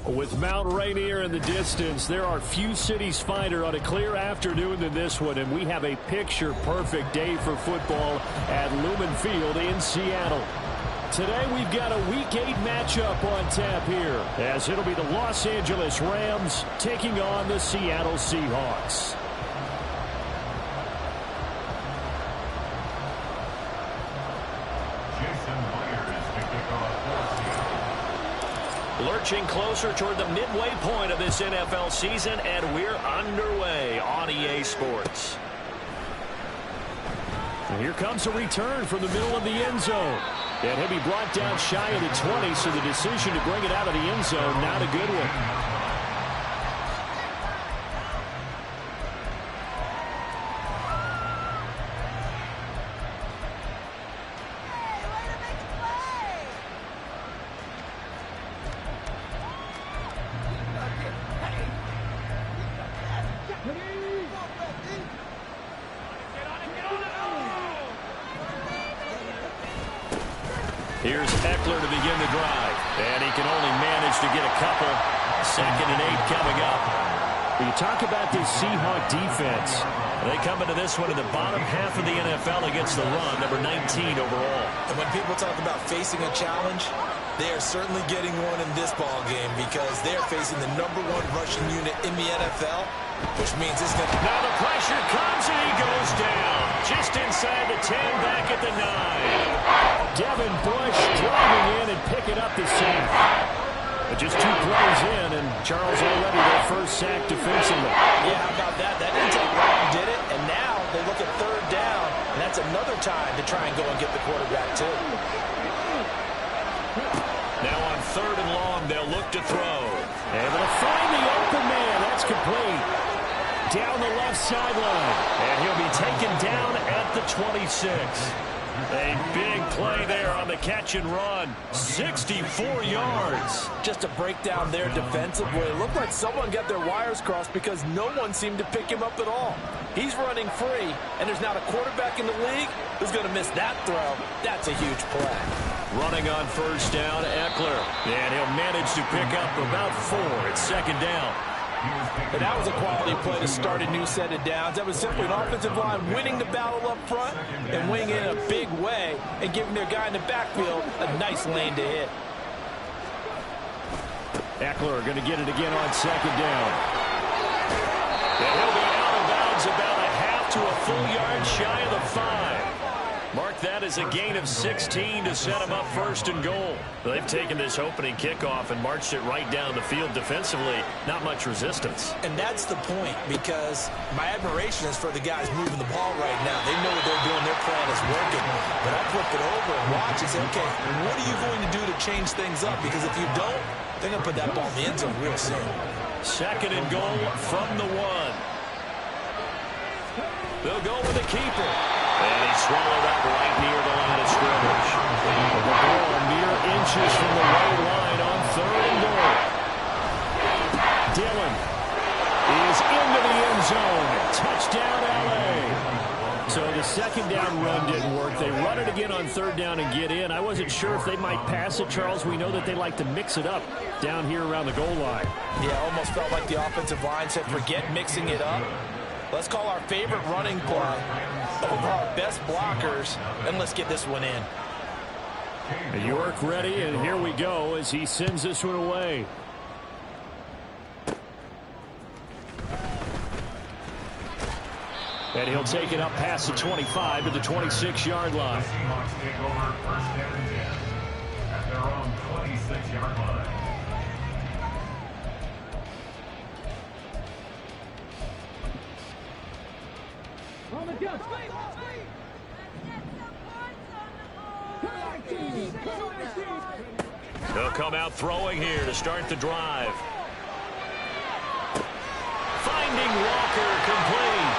With Mount Rainier in the distance, there are few cities finer on a clear afternoon than this one, and we have a picture-perfect day for football at Lumen Field in Seattle. Today we've got a Week 8 matchup on tap here, as it'll be the Los Angeles Rams taking on the Seattle Seahawks. Lurching closer toward the midway point of this NFL season, and we're underway on EA Sports. And here comes a return from the middle of the end zone. And he'll be brought down shy of the 20, so the decision to bring it out of the end zone, not a good one. Here's Eckler to begin the drive. And he can only manage to get a couple. 2nd and 8 coming up. When you talk about this Seahawk defense, they come into this one in the bottom half of the NFL against the run, number 19 overall. And when people talk about facing a challenge, they are certainly getting one in this ball game because they are facing the #1 rushing unit in the NFL, which means it's going to... Now the pressure comes and he goes down. Just inside the 10, back at the 9. Devin Bush driving in and picking up the sack. Just 2 plays in, and Charles already their first sack defensively. Yeah, how about that? That didn't take long, did it? And now they look at 3rd down, and that's another time to try and go and get the quarterback, too. Now on 3rd and long, they'll look to throw. Able to find the open man. That's complete. Down the left sideline. And he'll be taken down at the 26. A big play there on the catch and run. 64 yards. Just a breakdown there defensively. It looked like someone got their wires crossed because no one seemed to pick him up at all. He's running free, and there's not a quarterback in the league who's going to miss that throw. That's a huge play. Running on 1st down, Eckler. And he'll manage to pick up about 4. It's 2nd down. And that was a quality play to start a new set of downs. That was simply an offensive line winning the battle up front and winning it in a big way and giving their guy in the backfield a nice lane to hit. Eckler going to get it again on 2nd down. And he'll be out of bounds about a half to a full yard shy of the 5. Mark that as a gain of 16 to set him up 1st and goal. They've taken this opening kickoff and marched it right down the field defensively. Not much resistance. And that's the point, because my admiration is for the guys moving the ball right now. They know what they're doing. Their plan is working. But I flip it over and watch and say, okay, what are you going to do to change things up? Because if you don't, they're going to put that ball in the end zone real soon. 2nd and goal from the 1. They'll go with the keeper. And he's swallowed up right near the line of scrimmage. The ball mere inches from the right line on 3rd and goal. Dillon is into the end zone. Touchdown, L.A. So the 2nd down run didn't work. They run it again on 3rd down and get in. I wasn't sure if they might pass it, Charles. We know that they like to mix it up down here around the goal line. Yeah, almost felt like the offensive line said, forget mixing it up. Let's call our favorite running play over our best blockers, and let's get this one in. York ready, and here we go as he sends this one away. And he'll take it up past the 25 to the 26-yard line. Seahawks take over 1st down and 10 at their own 26-yard line. They'll come out throwing here to start the drive. Finding Walker complete.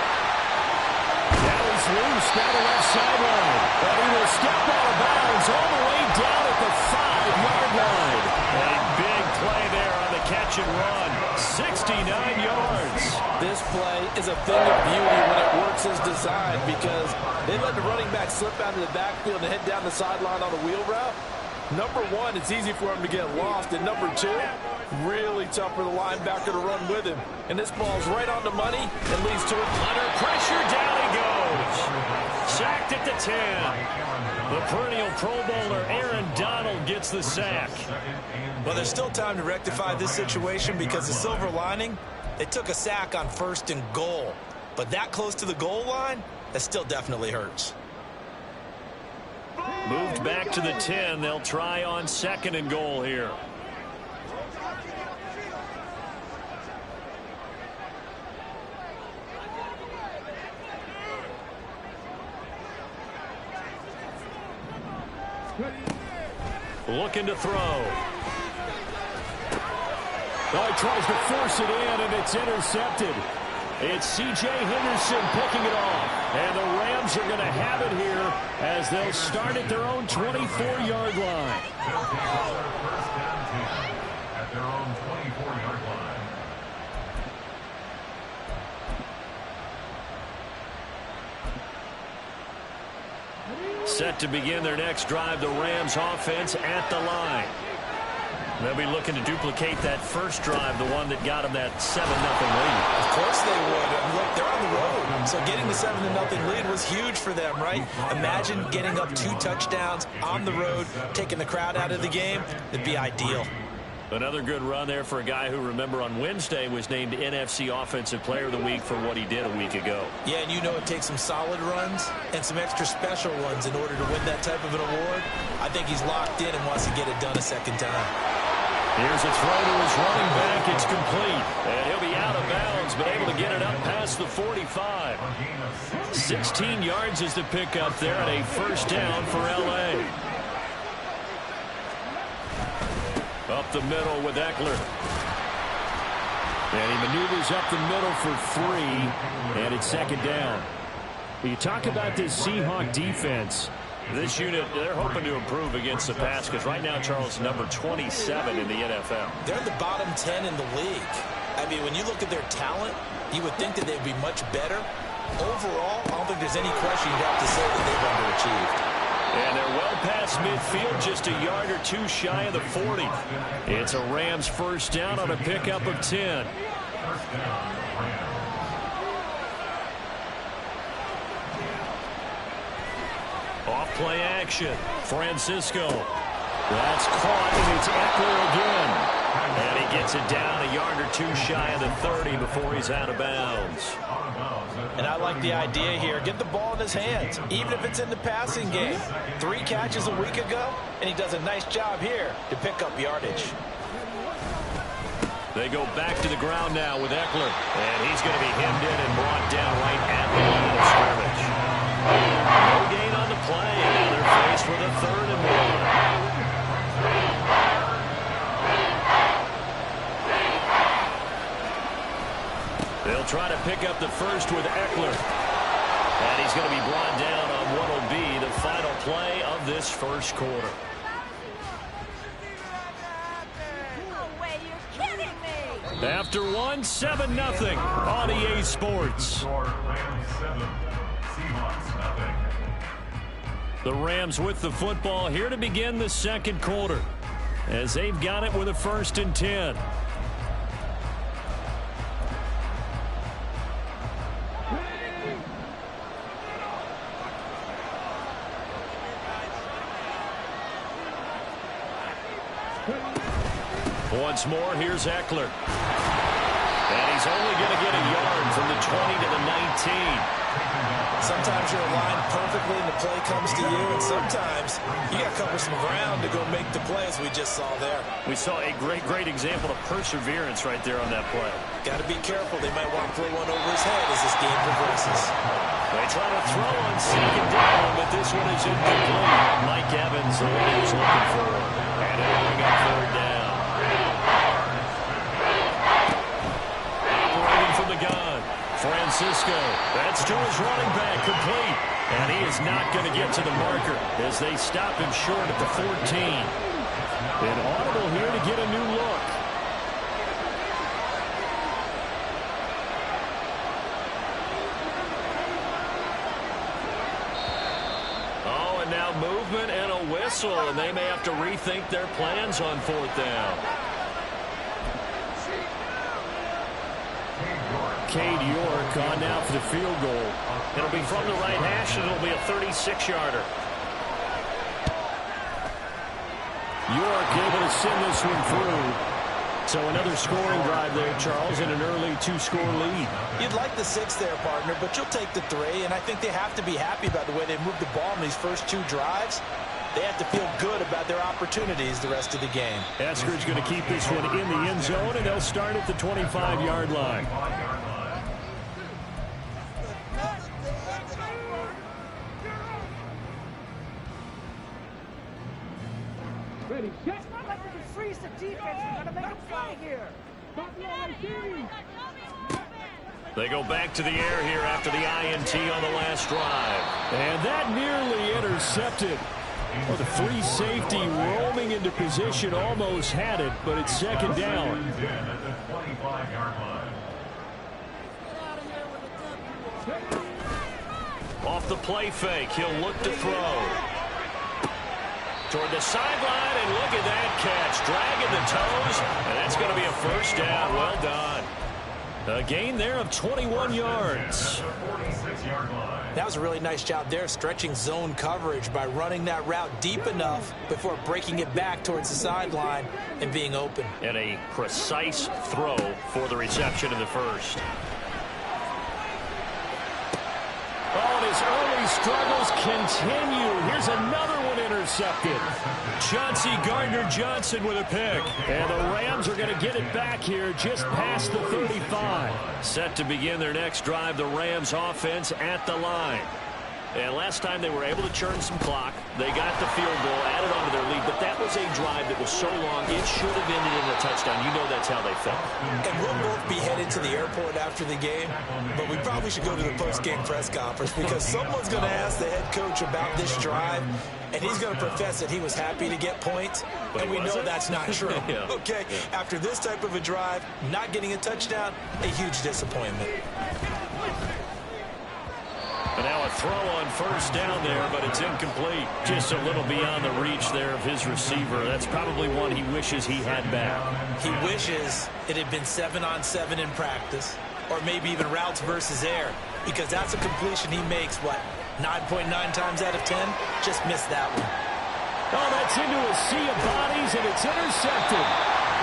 Now he's loose down the left sideline. But he will step out of bounds all the way down at the 5-yard line. A big play there on the catch and run. 69 yards. This play is a thing of beauty when it works as designed, because they let the running back slip out of the backfield and head down the sideline on a wheel route. Number 1, it's easy for him to get lost. And number 2, Really tough for the linebacker to run with him. And this ball's right on the money and leads to it. Under pressure, down he goes. Sacked at the 10. The perennial Pro Bowler Aaron Donald gets the sack. Well, there's still time to rectify this situation because the silver lining, they took a sack on 1st and goal. But that close to the goal line, that still definitely hurts. Moved back to the 10. They'll try on 2nd and goal here. Looking to throw. Oh, he tries to force it in, and it's intercepted. It's C.J. Henderson picking it off. And the Rams are going to have it here as they'll start at their own 24-yard line. First down 10 at their own 24-yard line. Set to begin their next drive, the Rams offense at the line. They'll be looking to duplicate that first drive, the one that got them that 7-0 lead. Of course they would. And look, they're on the road. So getting the 7-0 lead was huge for them, right? Imagine getting up 2 touchdowns on the road, taking the crowd out of the game. It'd be ideal. Another good run there for a guy who, remember, on Wednesday was named NFC Offensive Player of the Week for what he did a week ago. Yeah, and you know it takes some solid runs and some extra special ones in order to win that type of an award. I think he's locked in and wants to get it done a second time. Here's a throw to his running back. It's complete. And he'll be out of bounds, but able to get it up past the 45. 16 yards is the pickup there, and a first down for L.A. Up the middle with Eckler. And he maneuvers up the middle for 3, and it's 2nd down. You talk about this Seahawk defense. This unit, they're hoping to improve against the pass because right now, Charles, number 27 in the NFL. They're in the bottom 10 in the league. I mean, when you look at their talent, you would think that they'd be much better. Overall, I don't think there's any question you'd have to say that they've underachieved. And they're well past midfield, just a yard or 2 shy of the 40. It's a Rams first down on a pickup of 10. Off play action. Francisco. That's caught, and it's Eckler again. And he gets it down a yard or 2 shy of the 30 before he's out of bounds. And I like the idea here. Get the ball in his hands, even if it's in the passing game. 3 catches a week ago, and he does a nice job here to pick up yardage. They go back to the ground now with Eckler. And he's going to be hemmed in and brought down right at the line of scrimmage. No gain on the play, and now they're faced with a 3rd and 1. They'll try to pick up the first with Eckler. And he's going to be brought down on what will be the final play of this first quarter. After 1, 7-0 on EA Sports. The Rams with the football here to begin the second quarter as they've got it with a 1st and 10. Once more, here's Eckler. And he's only going to get a yard from the 20 to the 19. Sometimes you're aligned perfectly and the play comes to you, and sometimes you got to cover some ground to go make the play, as we just saw there. We saw a great example of perseverance right there on that play. Got to be careful. They might want to throw one over his head as this game progresses. They try to throw on 2nd down, but this one is incomplete. Mike Evans, the one he was looking for. And it'll bring up 3rd down. Operating from the gun. Francisco, that's to his running back, complete. And he is not going to get to the marker as they stop him short at the 14. An audible here to get a new look. Oh, and now movement and a whistle, and they may have to rethink their plans on 4th down. Cade York on now for the field goal. It'll be from the right hash, and it'll be a 36-yarder. York able to send this one through. So another scoring drive there, Charles, and an early 2-score lead. You'd like the 6 there, partner, but you'll take the 3, and I think they have to be happy about the way they moved the ball in these first 2 drives. They have to feel good about their opportunities the rest of the game. Eskridge going to keep this one in the end zone, and they'll start at the 25-yard line. Ready, set. Freeze the defense. We're going to make a play here. They go back to the air here after the INT on the last drive. And that nearly intercepted. Well, the free safety roaming into position almost had it, but it's second down. Off the play fake, he'll look to throw. Toward the sideline, and look at that catch. Dragging the toes, and that's going to be a first down. Well done. A gain there of 21 yards. That was a really nice job there, stretching zone coverage by running that route deep enough before breaking it back towards the sideline and being open. And a precise throw for the reception in the first. Oh, and his early struggles continue. Here's another one intercepted. Chauncey Gardner-Johnson with a pick. And the Rams are going to get it back here just past the 35. Set to begin their next drive, the Rams offense at the line. And last time they were able to churn some clock. They got the field goal, added on to their lead. But that was a drive that was so long, it should have ended in a touchdown. You know that's how they felt. And we'll both be headed to the airport after the game. But we probably should go to the post-game press conference because someone's going to ask the head coach about this drive. And he's going to profess that he was happy to get points. But we know that's not true. Yeah. Okay, after this type of a drive, not getting a touchdown, a huge disappointment. And now a throw on first down there, but it's incomplete. Just a little beyond the reach there of his receiver. That's probably one he wishes he had back. He wishes it had been 7-on-7 in practice, or maybe even routes versus air, because that's a completion he makes, what, 9.9 times out of 10? Just missed that one. Oh, that's into a sea of bodies, and it's intercepted.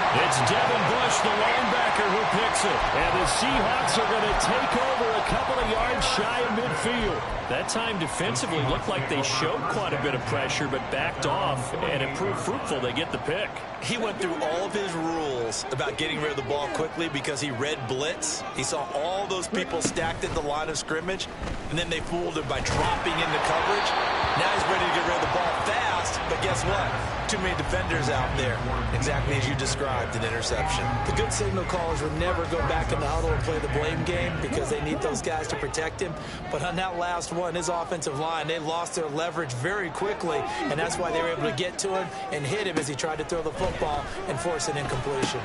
It's Devin Bush, the linebacker, who picks it. And the Seahawks are going to take over a couple of yards shy of midfield. That time defensively looked like they showed quite a bit of pressure, but backed off, and it proved fruitful. They get the pick. He went through all of his rules about getting rid of the ball quickly because he read blitz. He saw all those people stacked at the line of scrimmage, and then they fooled him by dropping into coverage. Now he's ready to get rid of the ball fast, but guess what? Too many defenders out there. Exactly as you described, an interception. The good signal callers would never go back in the huddle and play the blame game because they need those guys to protect him. But on that last one, his offensive line, they lost their leverage very quickly, and that's why they were able to get to him and hit him as he tried to throw the football and force an incompletion.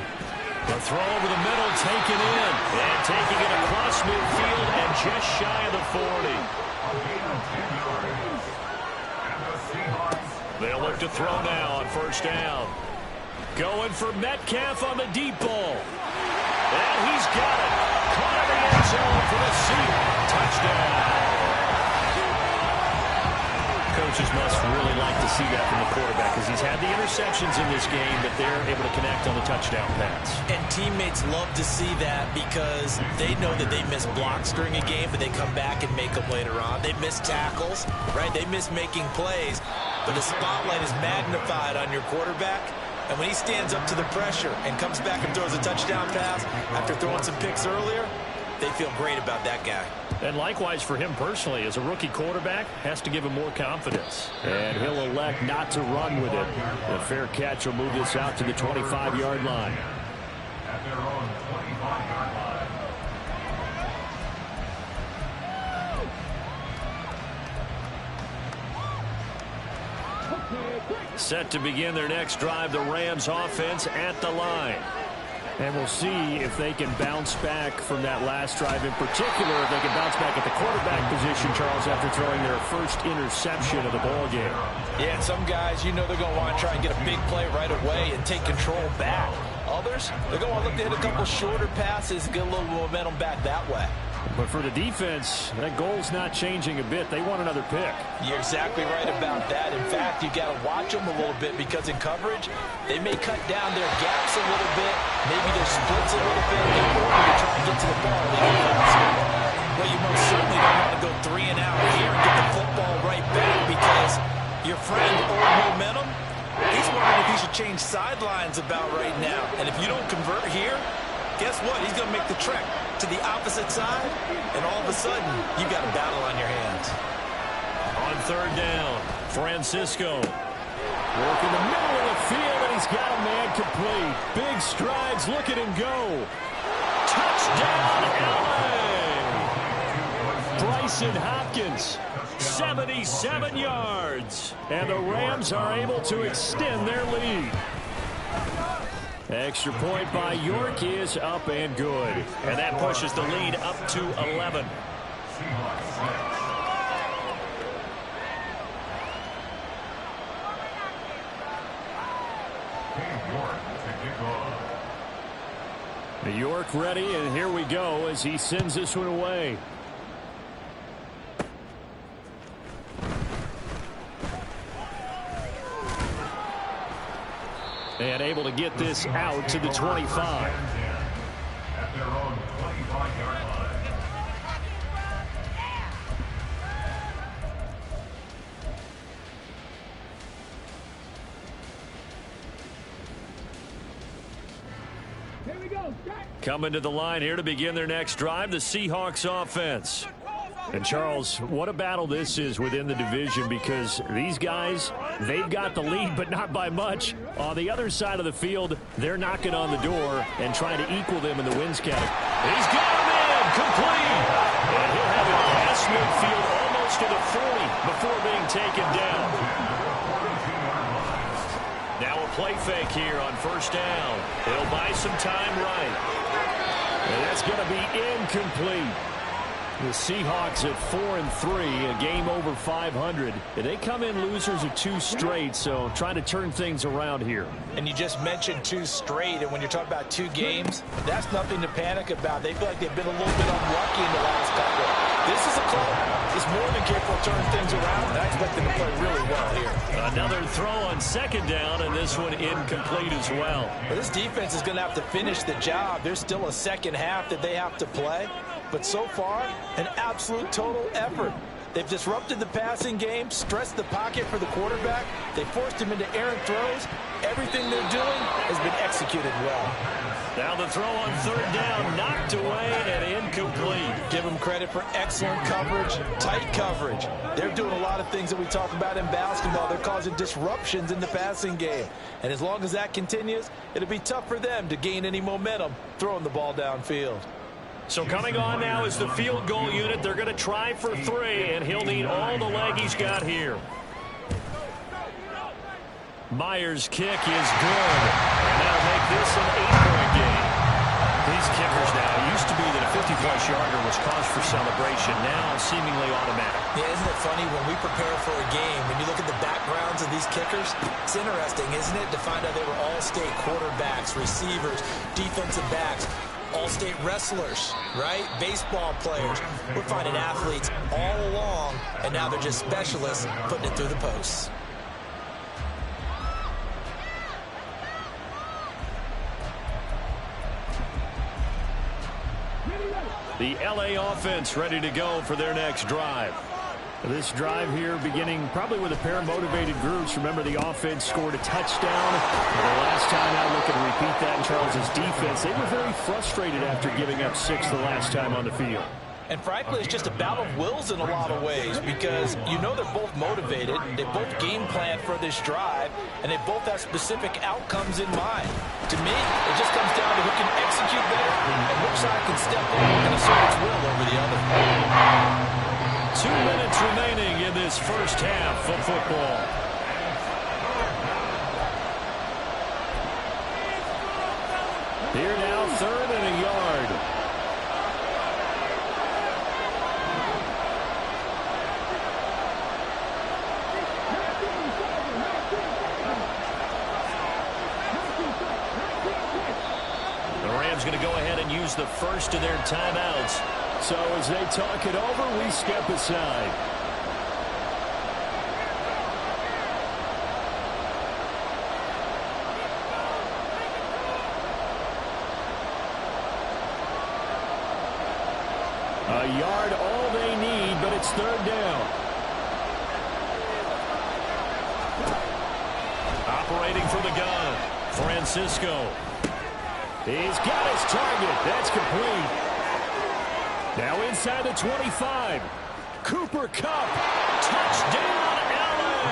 The throw over the middle taken in, and taking it across midfield and just shy of the 40. They'll look to throw now on first down. Going for Metcalf on the deep ball. And he's got it. Caught in the end zone for the Seahawks. Touchdown. Coaches must really like to see that from the quarterback because he's had the interceptions in this game, but they're able to connect on the touchdown pass. And teammates love to see that because they know that they miss blocks during a game, but they come back and make them later on. They miss tackles, right? They miss making plays, but the spotlight is magnified on your quarterback. And when he stands up to the pressure and comes back and throws a touchdown pass after throwing some picks earlier, they feel great about that guy. And likewise for him personally, as a rookie quarterback, has to give him more confidence. And he'll elect not to run with it. A fair catch will move this out to the 25-yard line. At their own 25-yard line. Set to begin their next drive, the Rams offense at the line. And we'll see if they can bounce back from that last drive. In particular, if they can bounce back at the quarterback position, Charles, after throwing their first interception of the ball game. Yeah, and some guys, you know they're going to want to try and get a big play right away and take control back. Others, they're going to look to hit a couple shorter passes, get a little momentum back that way. But for the defense, that goal's not changing a bit. They want another pick. You're exactly right about that. In fact, you got to watch them a little bit because in coverage, they may cut down their gaps a little bit, maybe their splits a little bit in order to try and get to the ball even faster. Well, you most certainly don't want to go 3 and out here and get the football right back because your friend, old momentum, he's wondering if he should change sidelines about right now. And if you don't convert here, guess what? He's going to make the trek to the opposite side, and all of a sudden, you got a battle on your hands. On third down, Francisco. Work in the middle of the field, and he's got a man complete. Big strides, look at him go. Touchdown, LA! Bryson Hopkins, 77 yards. And the Rams are able to extend their lead. Extra point by York is up and good. And that pushes the lead up to 11. York ready, and here we go as he sends this one away. And able to get this out to the 25. At their own 25-yard line. Here we go. Coming to the line here to begin their next drive, the Seahawks offense. And Charles, what a battle this is within the division because these guys, they've got the lead, but not by much. On the other side of the field, they're knocking on the door and trying to equal them in the wins category. He's got him in, complete. And he'll have it past midfield almost to the 40 before being taken down. Now a play fake here on first down. It'll buy some time right. And that's going to be incomplete. The Seahawks at 4-3, a game over 500. They come in losers of 2 straight, so trying to turn things around here. And you just mentioned 2 straight, and when you're talking about 2 games, that's nothing to panic about. They feel like they've been a little bit unlucky in the last couple. This is a club that's more than capable of turning things around, and I expect them to play really well here. Another throw on second down, and this one incomplete as well. But this defense is going to have to finish the job. There's still a second half that they have to play. But so far, an absolute total effort. They've disrupted the passing game, stressed the pocket for the quarterback. They forced him into errant throws. Everything they're doing has been executed well. Now the throw on third down, knocked away and incomplete. Give them credit for excellent coverage, tight coverage. They're doing a lot of things that we talk about in basketball. They're causing disruptions in the passing game. And as long as that continues, it'll be tough for them to gain any momentum throwing the ball downfield. So coming on now is the field goal unit. They're going to try for 3, and he'll need all the leg he's got here. Myers' kick is good. And that'll make this an 8-point game. These kickers now, it used to be that a 50-plus yarder was cause for celebration. Now seemingly automatic. Yeah, isn't it funny when we prepare for a game, when you look at the backgrounds of these kickers, it's interesting, isn't it, to find out they were all-state quarterbacks, receivers, defensive backs, all-state wrestlers, right? Baseball players. We're finding athletes all along, and now they're just specialists putting it through the posts. The LA offense ready to go for their next drive. This drive here beginning probably with a pair of motivated groups. Remember, the offense scored a touchdown. The last time out, looking to repeat that in Charles's defense. They were very frustrated after giving up 6 the last time on the field. And frankly, it's just a battle of wills in a lot of ways because you know they're both motivated. They both game plan for this drive, and they both have specific outcomes in mind. To me, it just comes down to who can execute better and which side can step in and assert its will over the other. 2 minutes remaining in this first half of football. Here now, 3rd and a yard. Rams going to go ahead and use the first of their timeouts. So as they talk it over, we step aside. A yard all they need, but it's third down. Operating for the gun, Francisco. He's got his target. That's complete. Now inside the 25. Cooper Kupp. Touchdown, LA.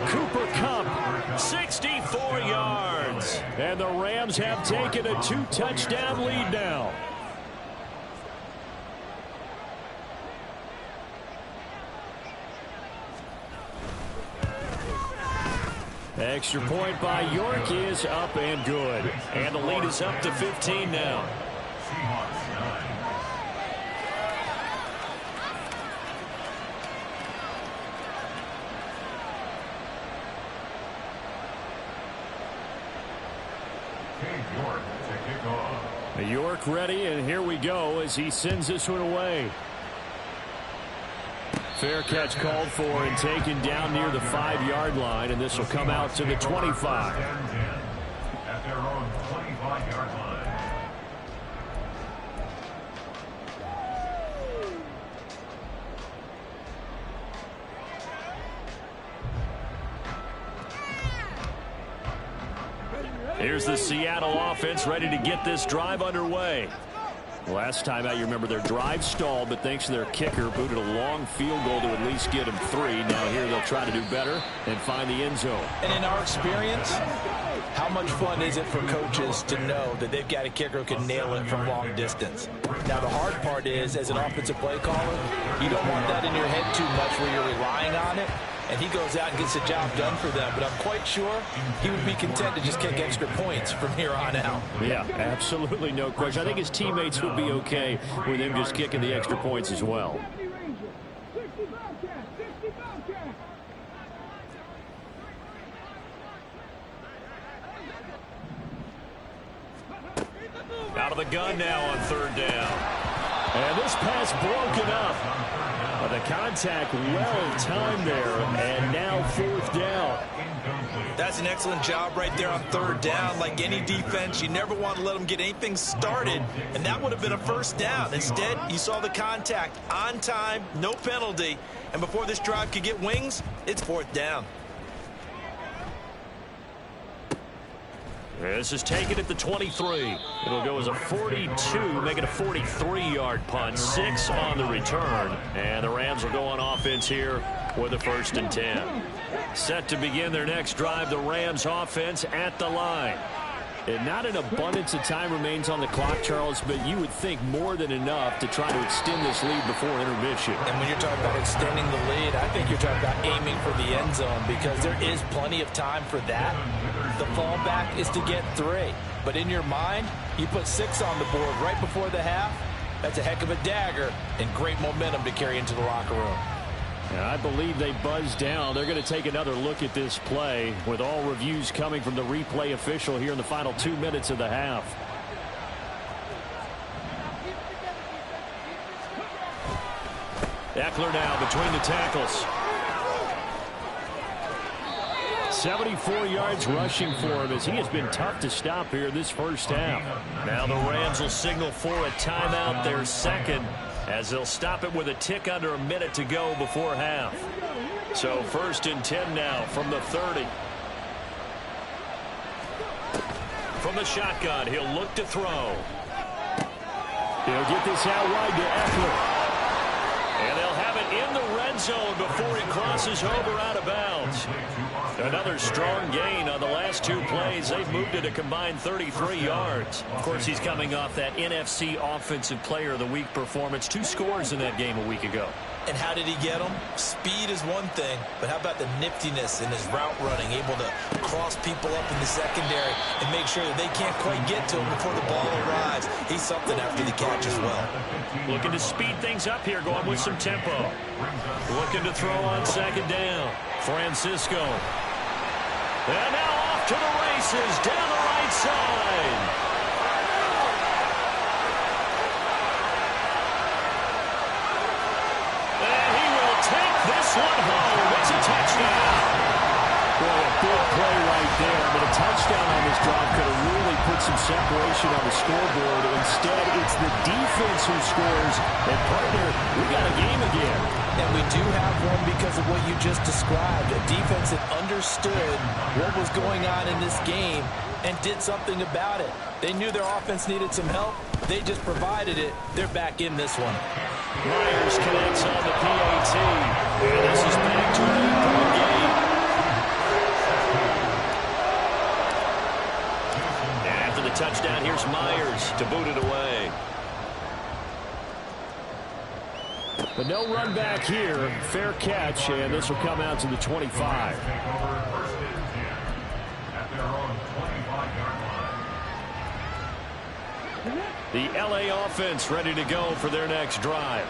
Cooper Kupp, 64 yards. And the Rams have taken a 2-touchdown lead now. Extra point by York is up and good. And the lead is up to 15 now. Seahawks 9. York to kick off. York ready, and here we go as he sends this one away. Fair catch called for and taken down near the 5-yard line, and this will come out to the 25. At their own 25-yard line. Here's the Seattle offense ready to get this drive underway. Last time out, you remember their drive stalled, but thanks to their kicker, booted a long field goal to at least get them 3. Now here they'll try to do better and find the end zone. And in our experience, how much fun is it for coaches to know that they've got a kicker who can nail it from long distance? Now, the hard part is, as an offensive play caller, you don't want that in your head too much where you're relying on it. And he goes out and gets the job done for them. But I'm quite sure he would be content to just kick extra points from here on out. Yeah, absolutely no question. I think his teammates would be okay with him just kicking the extra points as well. Out of the gun now on third down. And this pass broken up. But the contact well timed there, and now fourth down. That's an excellent job right there on third down. Like any defense, you never want to let them get anything started, and that would have been a first down. Instead, you saw the contact on time, no penalty, and before this drive could get wings, it's fourth down. This is taken at the 23. It'll go as a 42, make it a 43-yard punt. 6 on the return. And the Rams will go on offense here with a 1st and 10. Set to begin their next drive, the Rams offense at the line. And not an abundance of time remains on the clock, Charles, but you would think more than enough to try to extend this lead before intermission. And when you're talking about extending the lead, I think you're talking about aiming for the end zone because there is plenty of time for that. The fallback is to get 3. But in your mind, you put 6 on the board right before the half. That's a heck of a dagger and great momentum to carry into the locker room. And I believe they buzzed down. They're going to take another look at this play with all reviews coming from the replay official here in the final 2 minutes of the half. Eckler now between the tackles. 74 yards rushing for him as he has been tough to stop here this first half. Now the Rams will signal for a timeout, their second, as they'll stop it with a tick under a minute to go before half. So 1st and 10 now from the 30. From the shotgun, he'll look to throw. He'll get this out wide to Eckler. And they'll have it in the red zone before he crosses over out of bounds. Another strong gain on the last 2 plays. They've moved it a combined 33 yards. Of course, he's coming off that NFC Offensive Player of the Week performance. 2 scores in that game a week ago. And how did he get them? Speed is one thing, but how about the niftiness in his route running, able to cross people up in the secondary and make sure that they can't quite get to him before the ball arrives. He's something after the catch as well. Looking to speed things up here, going with some tempo. Looking to throw on 2nd down. Francisco. And now off to the races down the right side. This one home. It's a touchdown. Boy, a big play right there. But a touchdown on this drive could have really put some separation on the scoreboard. Instead, it's the defense who scores. And, partner, we got a game again. And we do have one because of what you just described. A defense that understood what was going on in this game and did something about it. They knew their offense needed some help. They just provided it. They're back in this one. Myers connects on the PAT. And this is back to an 8-point game. After the touchdown, here's Myers to boot it away. But no run back here. Fair catch, and this will come out to the 25. The LA offense ready to go for their next drive.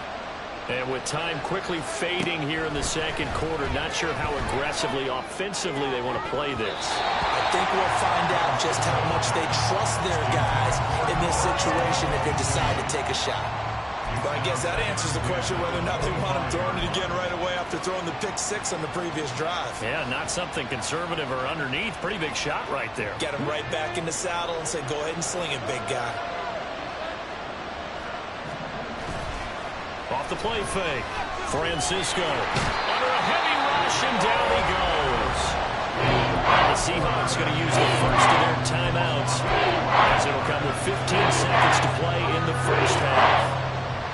And with time quickly fading here in the second quarter, not sure how aggressively, offensively they want to play this. I think we'll find out just how much they trust their guys in this situation if they decide to take a shot. But I guess that answers the question whether or not they want him throwing it again right away after throwing the pick six on the previous drive. Yeah, not something conservative or underneath. Pretty big shot right there. Get him right back in the saddle and say, go ahead and sling it, big guy. Off the play fake. Francisco under a heavy rush, and down he goes. And the Seahawks going to use the first of their timeouts as it'll come with 15 seconds to play in the first half.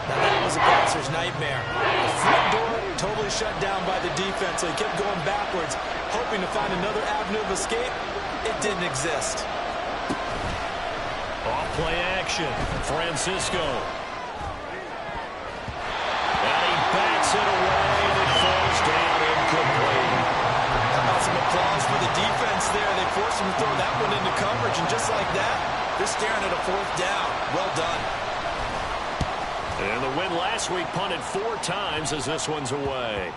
Now that was a bouncer's nightmare. The front door totally shut down by the defense, so he kept going backwards, hoping to find another avenue of escape. It didn't exist. Off play action. Francisco. And he backs it away, and it falls down incomplete. How about some applause for the defense there? They forced him to throw that one into coverage, and just like that, they're staring at a fourth down. Well done. And the win last week punted 4 times as this one's away.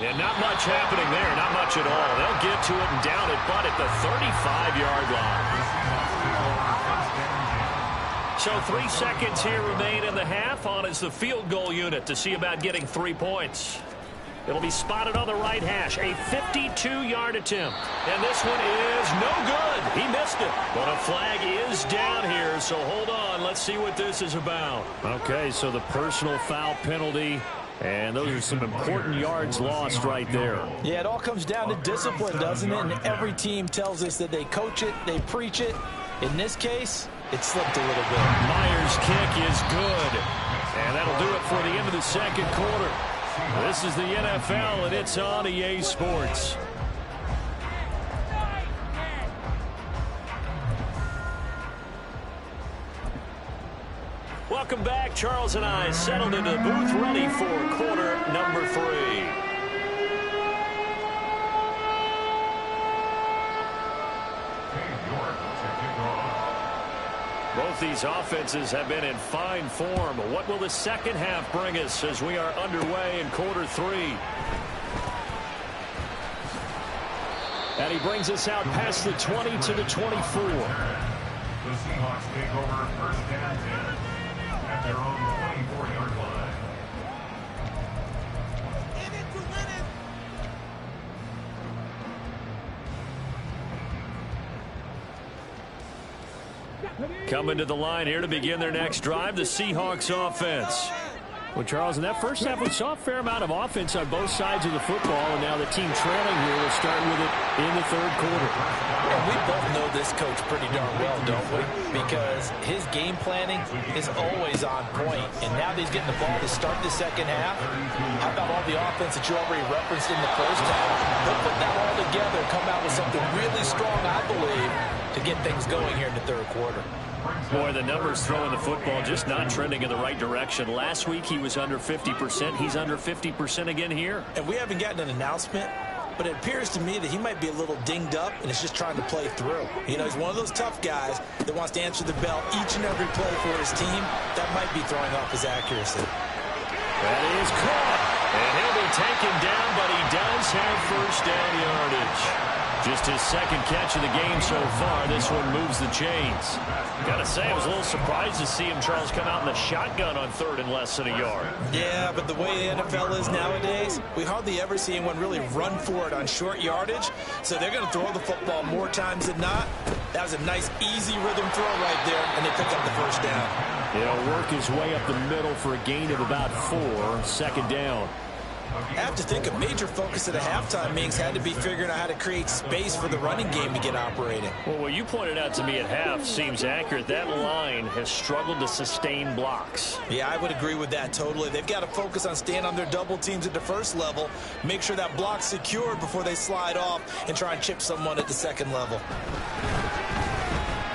And not much happening there, not much at all. They'll get to it and down it, but at the 35-yard line. So 3 seconds here remain in the half. On is the field goal unit to see about getting 3 points. It'll be spotted on the right hash. A 52-yard attempt. And this one is no good. He missed it. But a flag is down here, so hold on. Let's see what this is about. Okay, so the personal foul penalty. And those are some important yards lost right there. Yeah, it all comes down to discipline, doesn't it? And every team tells us that they coach it, they preach it. In this case, it slipped a little bit. Myers' kick is good. And that'll do it for the end of the second quarter. This is the NFL, and it's on EA Sports. Welcome back. Charles and I settled into the booth, ready for quarter number 3. Both these offenses have been in fine form. What will the second half bring us as we are underway in quarter 3? And he brings us out past the 20 to the 24. The Seahawks take over first and 10 at their own 24-yard line. Coming to the line here to begin their next drive, the Seahawks offense. Well, Charles, in that first half, we saw a fair amount of offense on both sides of the football, and now the team trailing here will start with it in the third quarter. And we both know this coach pretty darn well, don't we? Because his game planning is always on point. And now that he's getting the ball to start the second half, how about all the offense that you already referenced in the first half? He'll put that all together and come out with something really strong, I believe, to get things going here in the third quarter. Boy, the numbers throwing the football just not trending in the right direction. Last week he was under 50%. He's under 50% again here. And we haven't gotten an announcement, but it appears to me that he might be a little dinged up and is just trying to play through. You know, he's one of those tough guys that wants to answer the bell each and every play for his team. That might be throwing off his accuracy. That is caught. And he'll be taken down, but he does have first down yardage. Just his second catch of the game so far. This one moves the chains. Gotta say, I was a little surprised to see him, Charles, come out in the shotgun on third and less than a yard. Yeah, but the way the NFL is nowadays, we hardly ever see anyone really run for it on short yardage. So they're going to throw the football more times than not. That was a nice, easy rhythm throw right there, and they pick up the first down. He'll work his way up the middle for a gain of about 4. Second down. I have to think a major focus at a halftime means had to be figuring out how to create space for the running game to get operating. Well, what you pointed out to me at half seems accurate. That line has struggled to sustain blocks. Yeah, I would agree with that totally. They've got to focus on staying on their double teams at the first level, make sure that block's secured before they slide off and try and chip someone at the second level.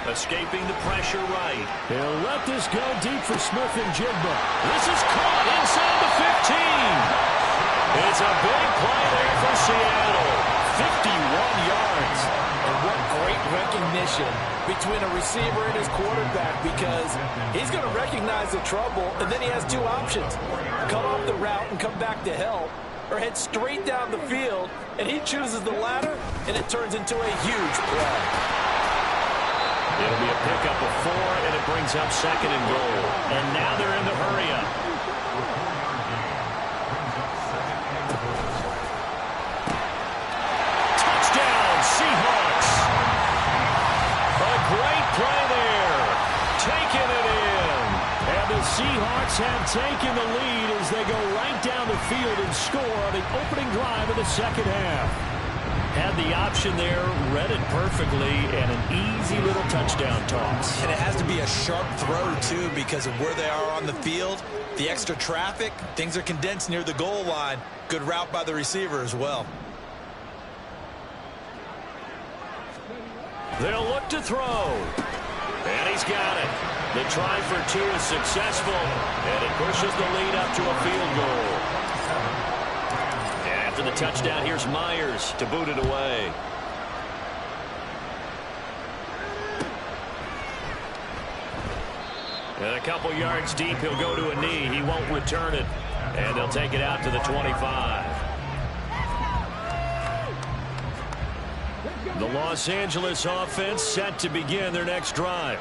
Escaping the pressure right. He'll let this go deep for Smith and Jigba. This is caught inside the 15. It's a big play there for Seattle. 51 yards. And what great recognition between a receiver and his quarterback, because he's going to recognize the trouble, and then he has two options. Cut off the route and come back to help, or head straight down the field, and he chooses the latter, and it turns into a huge play. It'll be a pickup of 4, and it brings up second and goal. And now they're in the hurry-up. Touchdown, Seahawks. A great play there. Taking it in. And the Seahawks have taken the lead as they go right down the field and score on the opening drive of the second half. Had the option there, read it perfectly, and an easy little touchdown toss. And it has to be a sharp throw, too, because of where they are on the field, the extra traffic, things are condensed near the goal line. Good route by the receiver as well. They'll look to throw. And he's got it. The try for 2 is successful, and it pushes the lead up to a field goal. After the touchdown, here's Myers to boot it away. And a couple yards deep, he'll go to a knee. He won't return it. And they'll take it out to the 25. The Los Angeles offense set to begin their next drive.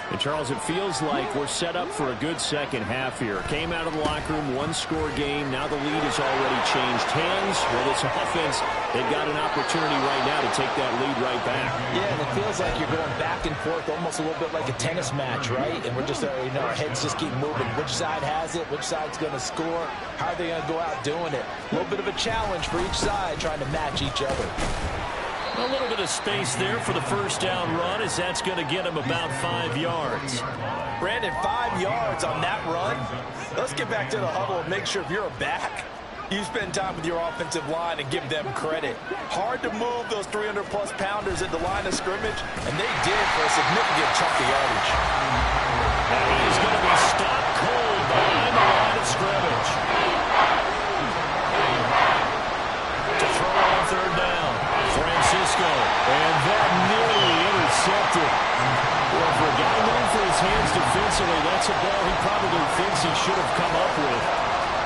And, Charles, it feels like we're set up for a good second half here. Came out of the locker room, one-score game. Now the lead has already changed hands. Well, this offense, they've got an opportunity right now to take that lead right back. Yeah, and it feels like you're going back and forth almost a little bit like a tennis match, right? And we're just, our heads just keep moving. Which side has it? Which side's going to score? How are they going to go out doing it? A little bit of a challenge for each side trying to match each other. A little bit of space there for the first down run, as that's going to get him about 5 yards. Brandon, 5 yards on that run. Let's get back to the huddle and make sure if you're a back, you spend time with your offensive line and give them credit. Hard to move those 300-plus pounders at the line of scrimmage, and they did for a significant chunk of yardage. And he's going to be stopped cold behind the line of scrimmage. To throw on third down. Francisco, and that nearly intercepted. Well, for a guy known for his hands defensively, that's a ball he probably thinks he should have come up with.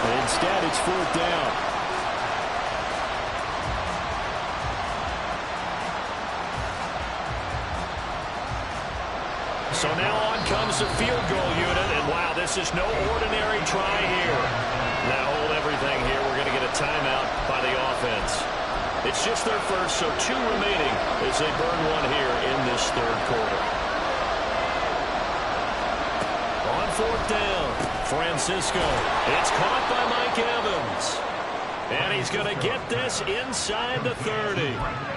But instead, it's fourth down. So now on comes the field goal unit, and wow, this is no ordinary try here. Now hold everything here. We're going to get a timeout by the offense. It's just their first, so 2 remaining as they burn one here in this third quarter. On fourth down, Francisco. It's caught by Mike Evans. And he's going to get this inside the 30.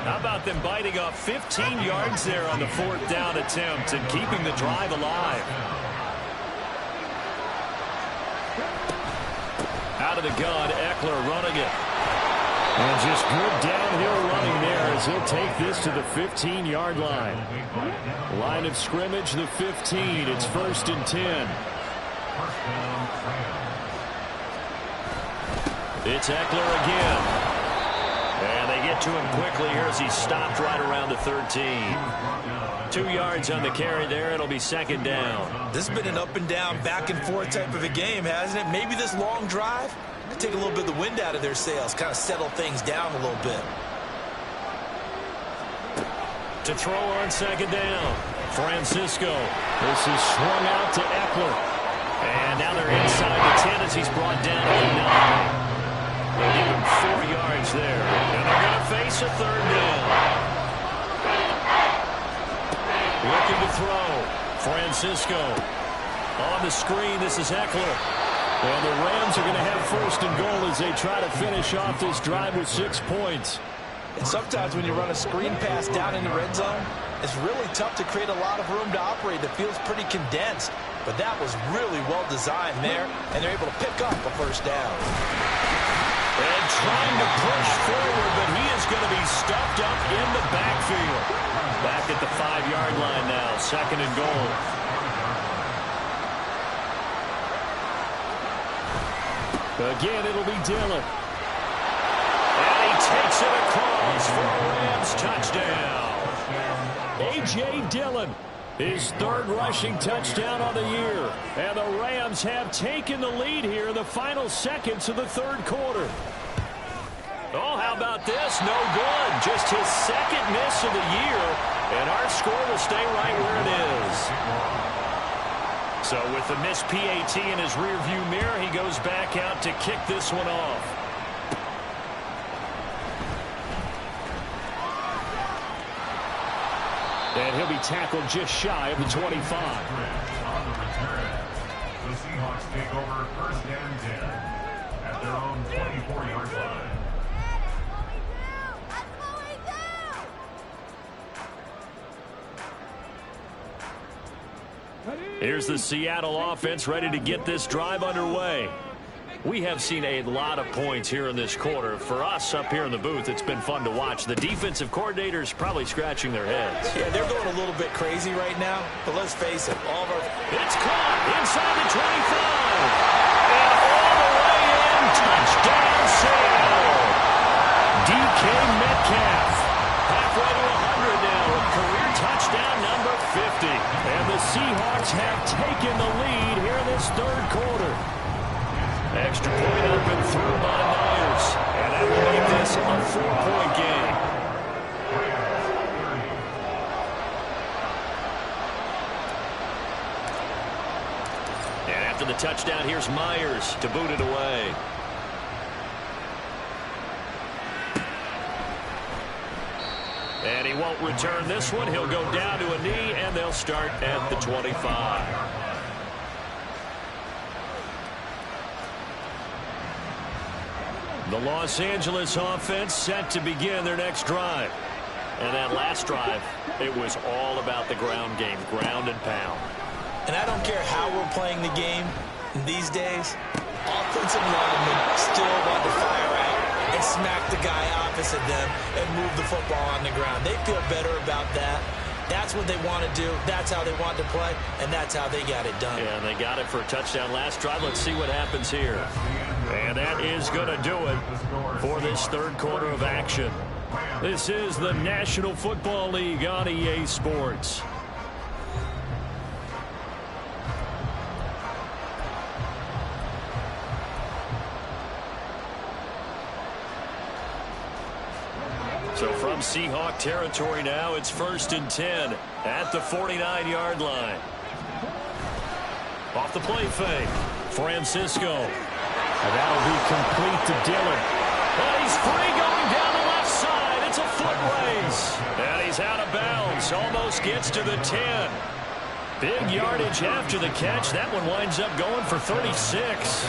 How about them biting off 15 yards there on the fourth down attempt and keeping the drive alive? Out of the gun, Eckler running it. And just good downhill running there as he'll take this to the 15-yard line. Line of scrimmage, the 15. It's 1st and 10. It's Eckler again. And they get to him quickly here as he's stopped right around the 13. 2 yards on the carry there. It'll be second down. This has been an up and down, back and forth type of a game, hasn't it? Maybe this long drive could take a little bit of the wind out of their sails, kind of settle things down a little bit. To throw on second down. Francisco. This is swung out to Eckler. And now they're inside the 10 as he's brought down to the 9. They'll give him 4 yards there. And they're going to face a third down. Looking to throw. Francisco. On the screen, this is Eckler. And the Rams are going to have first and goal as they try to finish off this drive with 6 points. And sometimes when you run a screen pass down in the red zone, it's really tough to create a lot of room to operate. That feels pretty condensed. But that was really well designed there, and they're able to pick up a first down. And trying to push forward, but he is going to be stuffed up in the backfield. Back at the 5-yard line now, second and goal. Again, it'll be Dillon. And he takes it across for a Rams touchdown. A.J. Dillon, his 3rd rushing touchdown on the year. And the Rams have taken the lead here in the final seconds of the 3rd quarter. Oh, how about this? No good. Just his 2nd miss of the year. And our score will stay right where it is. So with the missed PAT in his rearview mirror, he goes back out to kick this one off. And he'll be tackled just shy of the 25. On the return, the Seahawks take over first and 10 at their own 24-yard line. Here's the Seattle offense ready to get this drive underway. We have seen a lot of points here in this quarter. For us up here in the booth, it's been fun to watch. The defensive coordinators probably scratching their heads. Yeah, they're going a little bit crazy right now, but let's face it, all of our... It's caught inside the 25. And all the way in, touchdown Seattle. DK Metcalf. Halfway to 100 now, a career touchdown number 50. And the Seahawks have taken the lead here in this 3rd quarter. Extra point up and through by Myers. And that will make this a 4-point game. And after the touchdown, here's Myers to boot it away. And he won't return this one. He'll go down to a knee, and they'll start at the 25. The Los Angeles offense set to begin their next drive. And that last drive, it was all about the ground game, ground and pound. And I don't care how we're playing the game these days, offensive linemen still want to fire out and smack the guy opposite them and move the football on the ground. They feel better about that. That's what they want to do. That's how they want to play, and that's how they got it done. Yeah, and they got it for a touchdown last drive. Let's see what happens here. And that is going to do it for this 3rd quarter of action. This is the National Football League on EA Sports. So from Seahawk territory now, it's 1st and 10 at the 49-yard line. Off the play fake, Francisco. And that'll be complete to Dillon. And he's free going down the left side. It's a foot race. And he's out of bounds. Almost gets to the 10. Big yardage after the catch. That one winds up going for 36.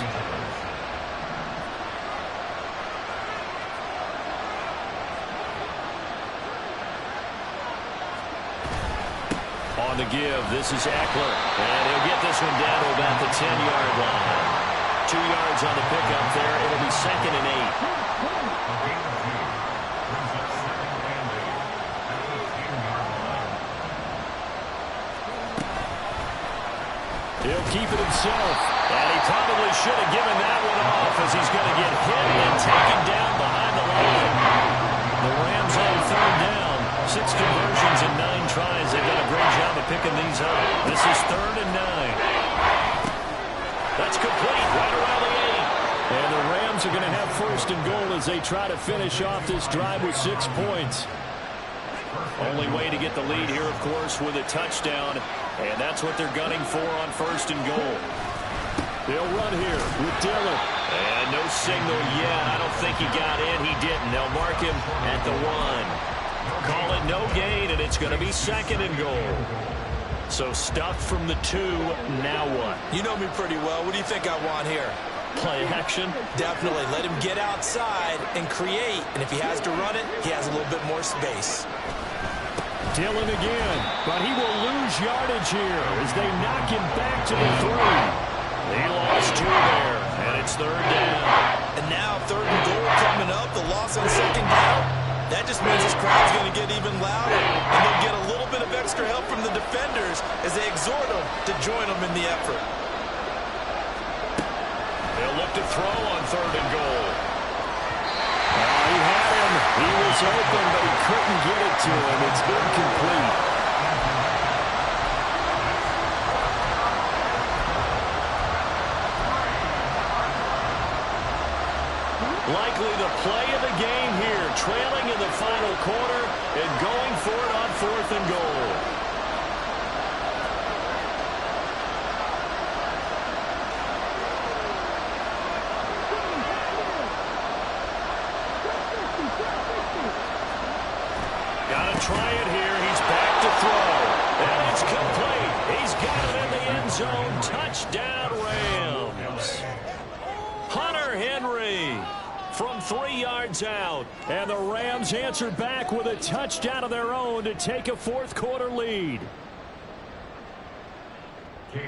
On the give, this is Eckler. And he'll get this one down to about the 10-yard line. 2 yards on the pickup there. It'll be 2nd and 8. He'll keep it himself. And he probably should have given that one off as he's going to get hit and taken down behind the line. The Rams on 3rd down. 6 conversions in 9 tries. They've done a great job of picking these up. This is 3rd and 9. That's complete right around the 8. And the Rams are going to have first and goal as they try to finish off this drive with 6 points. Only way to get the lead here, of course, with a touchdown. And that's what they're gunning for on 1st and goal. They'll run here with Dillon. And no signal yet. I don't think he got in. He didn't. They'll mark him at the 1. Call it no gain, and it's going to be 2nd and goal. So stuffed from the 2. Now what? You know me pretty well. What do you think I want here? Play action? Definitely. Let him get outside and create. And if he has to run it, he has a little bit more space. Dillon again. But he will lose yardage here as they knock him back to the 3. He lost 2 there. And it's 3rd down. And now 3rd and goal coming up. The loss on 2nd down. That just means this crowd's going to get even louder. And they'll get a little bit of extra help from the defenders as they exhort them to join them in the effort. They'll look to throw on 3rd and goal. He had him. He was open, but he couldn't get it to him. It's incomplete. Likely the play of the game here, trailing in the final quarter and going for it on 4th and goal. Gotta try it here. He's back to throw. And it's complete. He's got it in the end zone. Touchdown, Rams. Hunter Henry from 3 yards out. And the Rams answer back with a touchdown of their own to take a 4th quarter lead.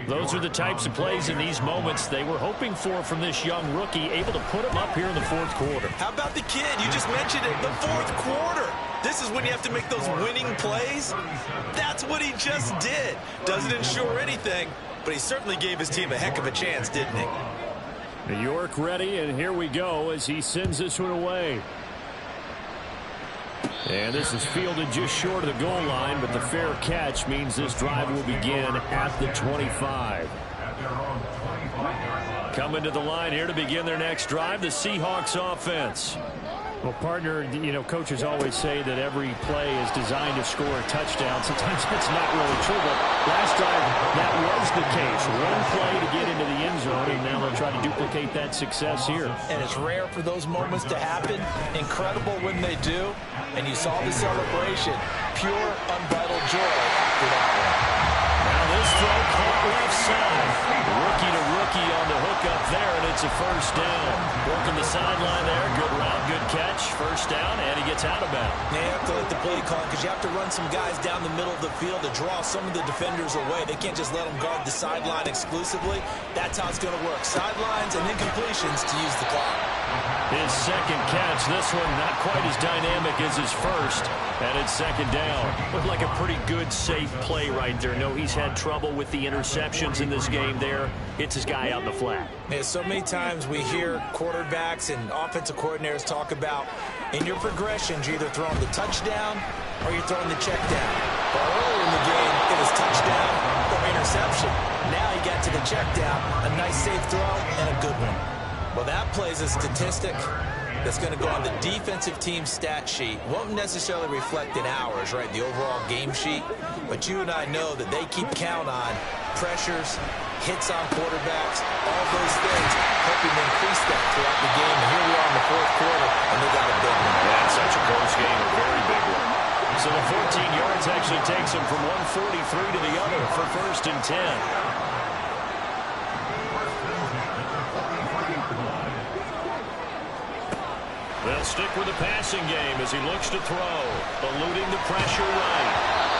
Those are the types of plays in these moments they were hoping for from this young rookie, able to put him up here in the 4th quarter. How about the kid? You just mentioned it, the 4th quarter. This is when you have to make those winning plays. That's what he just did. Doesn't ensure anything, but he certainly gave his team a heck of a chance, didn't he? New York ready, and here we go as he sends this one away. And this is fielded just short of the goal line, but the fair catch means this drive will begin at the 25. Coming to the line here to begin their next drive, the Seahawks offense. Well, partner, you know, coaches always say that every play is designed to score a touchdown. Sometimes that's not really true, but last drive that was the case. One play to get into the end zone, and now they'll try to duplicate that success here. And it's rare for those moments to happen. Incredible when they do. And you saw the celebration. Pure, unbridled joy after that one. Now this throw caught left side. Rookie to rookie on the hook up there, and it's a 1st down. Working the sideline there. Good route, good catch. 1st down, and he gets out of bounds. Yeah, you have to let the play call because you have to run some guys down the middle of the field to draw some of the defenders away. They can't just let them guard the sideline exclusively. That's how it's going to work. Sidelines and incompletions to use the clock. His 2nd catch, this one not quite as dynamic as his 1st, and it's 2nd down. Looked like a pretty good, safe play right there. No, he's had trouble with the interceptions in this game there. Hits his guy out in the flat. Yeah, so many times we hear quarterbacks and offensive coordinators talk about in your progressions, you're either throwing the touchdown or you're throwing the check down. But earlier in the game, it was touchdown or interception. Now he got to the check down, a nice safe throw, and a good one. Well, that plays a statistic that's going to go on the defensive team stat sheet. Won't necessarily reflect in ours, right, the overall game sheet. But you and I know that they keep count on pressures, hits on quarterbacks, all those things, hoping to increase that throughout the game. And here we are in the 4th quarter, and they got a big one. That's such a close game, a very big one. So the 14 yards actually takes them from 143 to the other for 1st and 10. They'll stick with the passing game as he looks to throw, eluding the pressure right.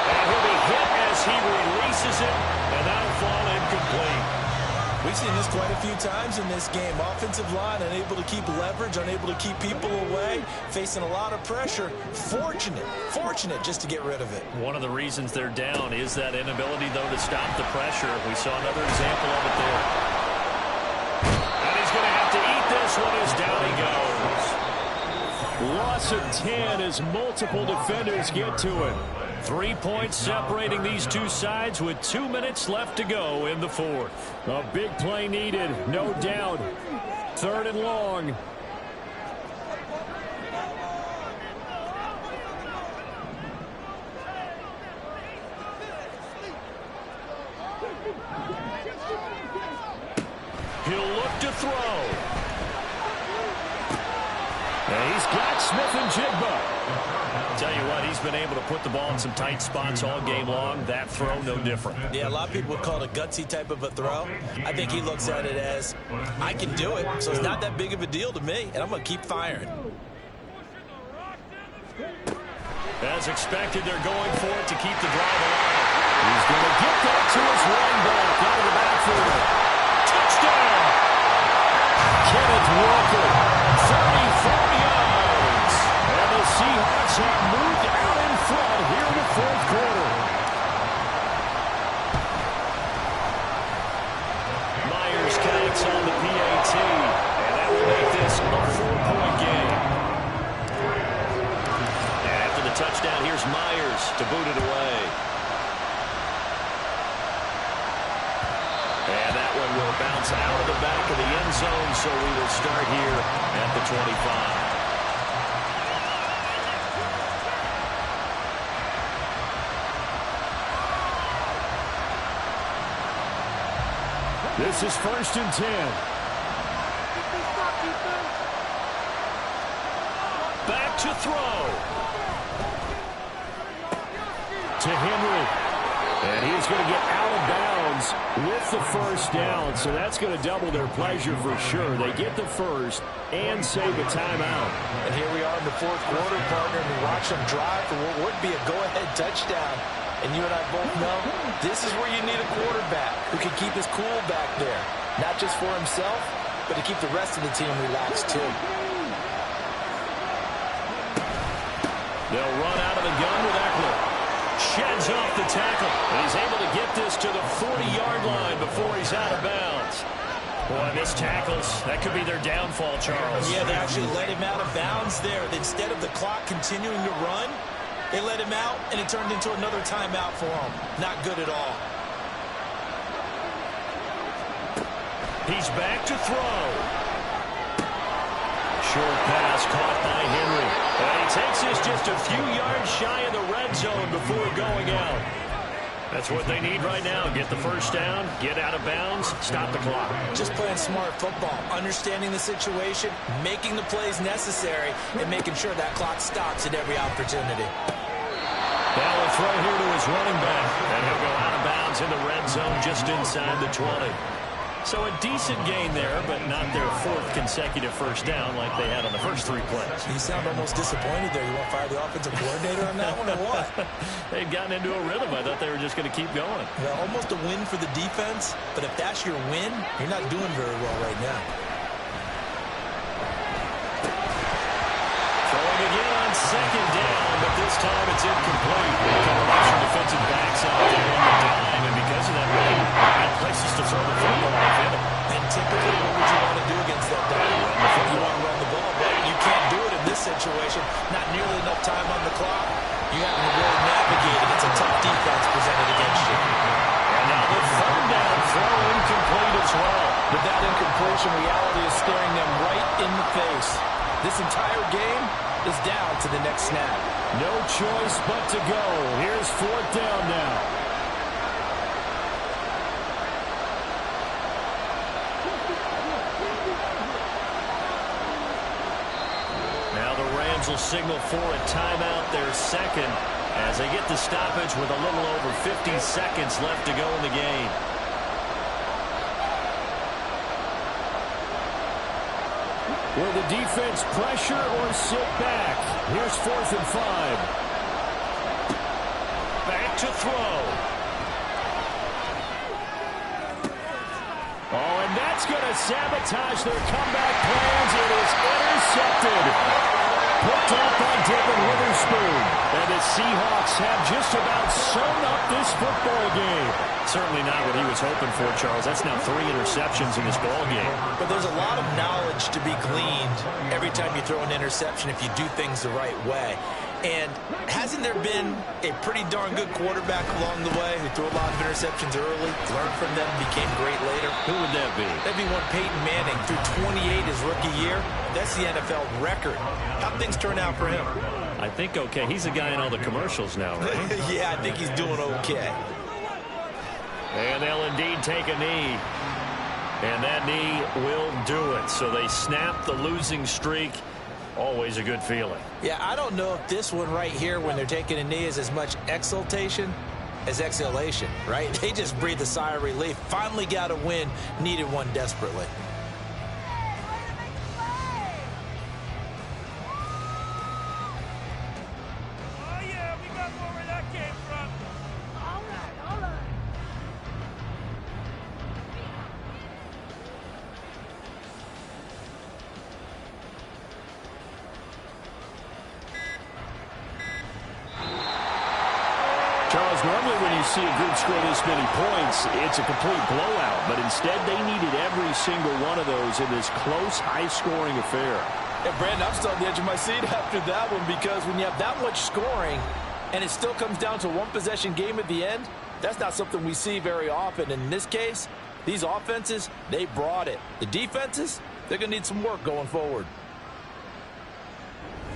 And he'll be hit as he releases it, and that'll fall incomplete. We've seen this quite a few times in this game. Offensive line unable to keep leverage, unable to keep people away, facing a lot of pressure. Fortunate just to get rid of it. One of the reasons they're down is that inability, though, to stop the pressure. We saw another example of it there. And he's going to have to eat this one as down he goes. Loss of 10 as multiple defenders get to it. 3 points separating these two sides with 2 minutes left to go in the 4th. A big play needed, no doubt. 3rd and long. back to throw. And he's got Smith and Jigba. Tell you what, he's been able to put the ball in some tight spots all game long. That throw, no different. Yeah, a lot of people would call it a gutsy type of a throw. I think he looks at it as, I can do it, so it's not that big of a deal to me, and I'm going to keep firing. As expected, they're going for it to keep the drive alive. He's going to get that to his running back out of the backfield. Touchdown! Kenneth Walker, 34 yards. And the Seahawks have moved out in front here in the fourth quarter. Myers connects on the PAT, and that will make this a 4-point game. And after the touchdown, here's Myers to boot it away. And that one will bounce out of the back of the end zone, so we will start here at the 25. This is 1st and 10. Back to throw. To Henry. And he is going to get out of bounds with the first down. So that's going to double their pleasure for sure. They get the first and save a timeout. And here we are in the fourth quarter, partner, and we watch them drive for what would be a go-ahead touchdown. And you and I both know this is where you need a quarterback who can keep his cool back there. Not just for himself, but to keep the rest of the team relaxed too. They'll run out of the gun with Eckler. Sheds off the tackle. And he's able to get this to the 40-yard line before he's out of bounds. Boy, missed tackles. That could be their downfall, Charles. Yeah, they actually let him out of bounds there. Instead of the clock continuing to run, they let him out, and it turned into another timeout for him. Not good at all. He's back to throw. Short pass caught by Henry. And he takes this just a few yards shy of the red zone before going out. That's what they need right now. Get the first down, get out of bounds, stop the clock. Just playing smart football, understanding the situation, making the plays necessary, and making sure that clock stops at every opportunity. Now a throw here to his running back. And he'll go out of bounds in the red zone just inside the 20. So a decent gain there, but not their 4th consecutive first down like they had on the first 3 plays. You sound almost disappointed there. You want to fire the offensive coordinator on that one or what? They'd gotten into a rhythm. I thought they were just going to keep going. Well, almost a win for the defense, but if that's your win, you're not doing very well right now. Throwing again on 2nd down, but this time it's incomplete. Combination defensive backs out there on the dime, and because of that, really bad places to throw the football. And typically, what would you want to do against that dime? You want to run the ball, but you can't do it in this situation. Not nearly enough time on the clock. You have to really navigate it. It's a tough defense presented against you. And now the 3rd down throw incomplete as well. But that incompletion reality is staring them right in the face. This entire game is down to the next snap. No choice but to go. Here's 4th down now. Now the Rams will signal for a timeout, their 2nd, as they get the stoppage with a little over 50 seconds left to go in the game. Will the defense pressure or sit back? Here's 4th and 5. Back to throw. Oh, and that's going to sabotage their comeback plans. It is intercepted. Picked up by Devin Witherspoon. And the Seahawks have just about sewn up this football game. Certainly not what he was hoping for, Charles. That's now 3 interceptions in this ball game. But there's a lot of knowledge to be gleaned every time you throw an interception if you do things the right way. And hasn't there been a pretty darn good quarterback along the way who threw a lot of interceptions early, learned from them, became great later? Who would that be? That'd be one Peyton Manning. Threw 28 his rookie year. That's the NFL record. How'd things turn out for him? I think okay. He's the guy in all the commercials now, right? Yeah, I think he's doing okay. And they'll indeed take a knee. And that knee will do it. So they snap the losing streak. Always a good feeling. Yeah, I don't know if this one right here when they're taking a knee is as much exultation as exhalation, right? They just breathe a sigh of relief. Finally got a win, needed one desperately. Charles, normally when you see a group score this many points, it's a complete blowout. But instead, they needed every single one of those in this close, high-scoring affair. And, Brandon, I'm still on the edge of my seat after that one because when you have that much scoring and it still comes down to one-possession game at the end, that's not something we see very often. In this case, these offenses, they brought it. The defenses, they're going to need some work going forward.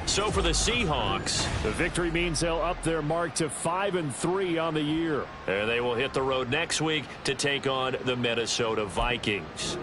So for the Seahawks, the victory means they'll up their mark to 5-3 on the year. And they will hit the road next week to take on the Minnesota Vikings.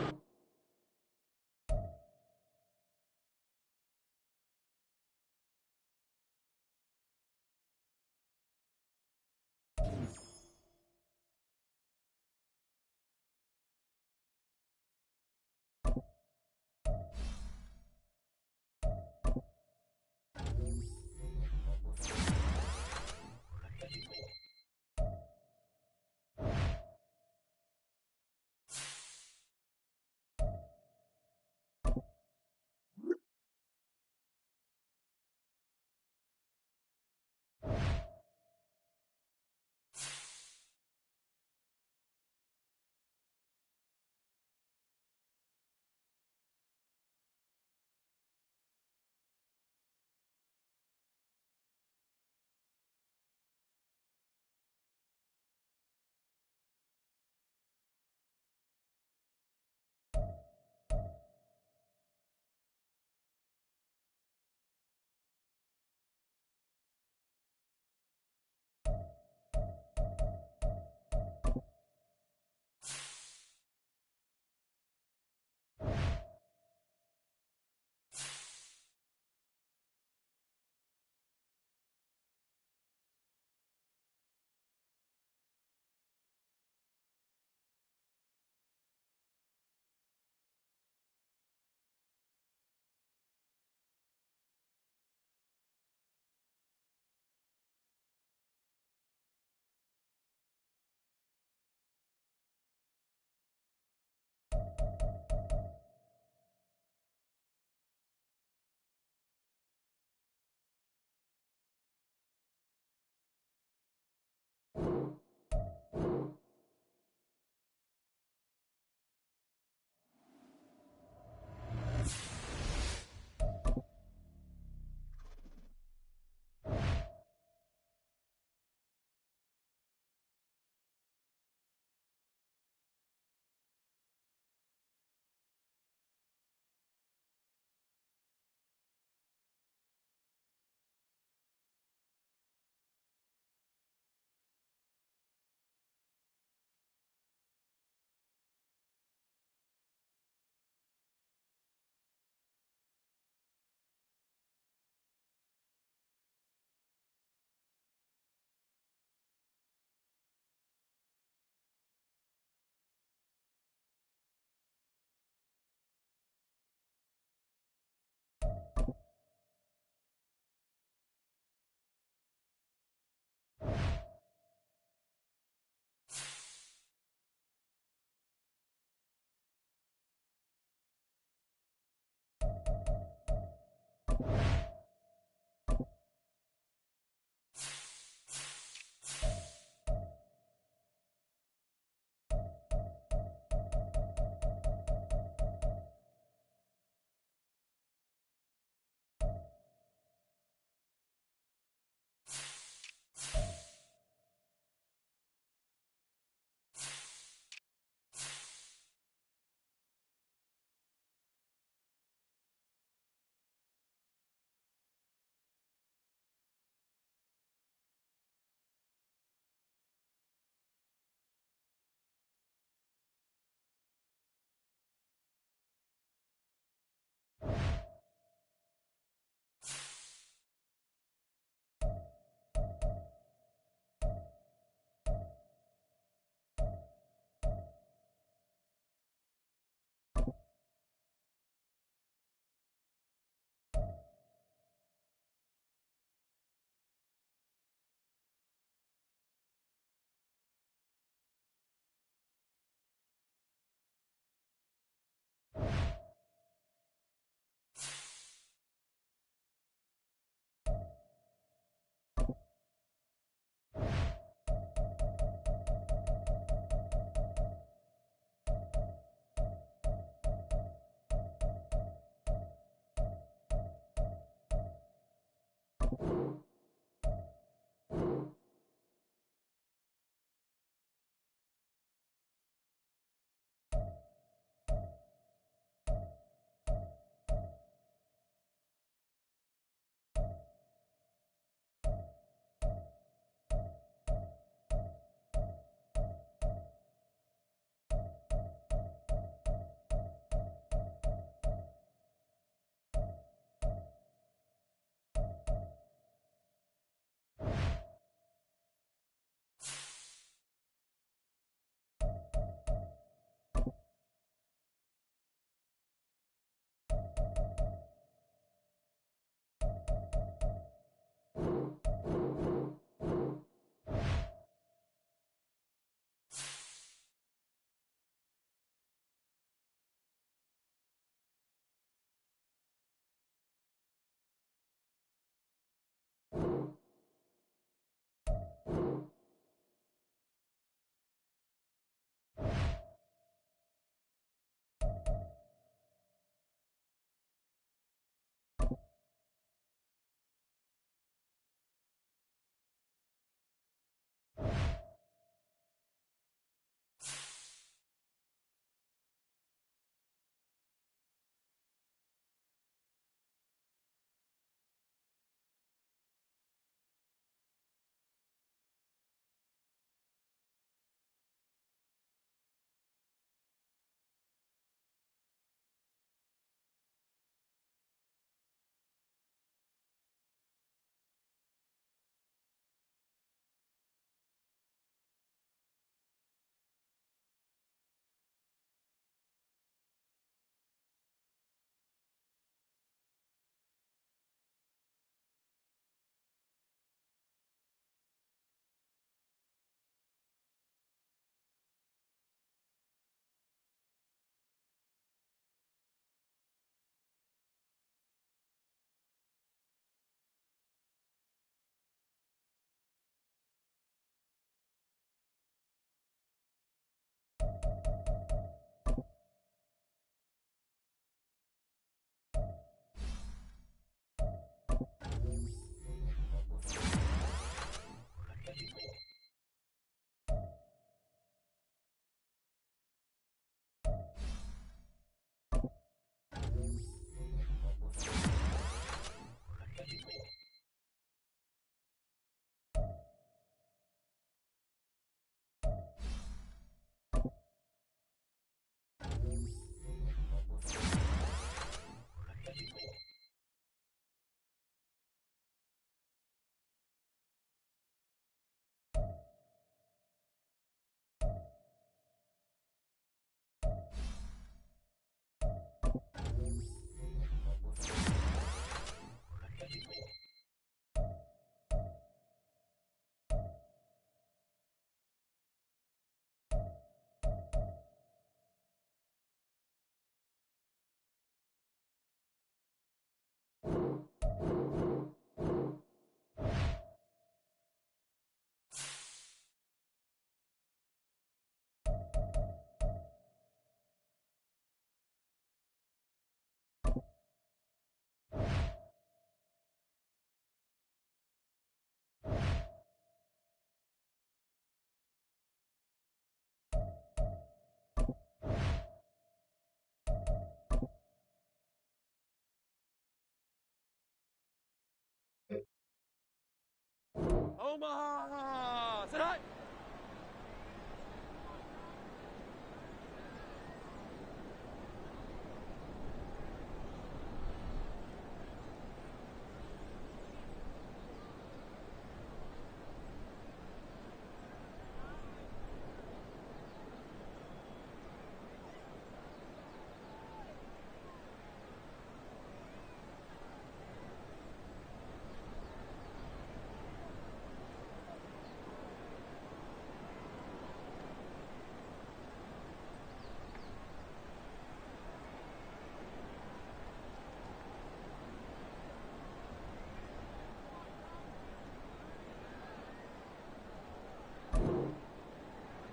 Omaha! Set high!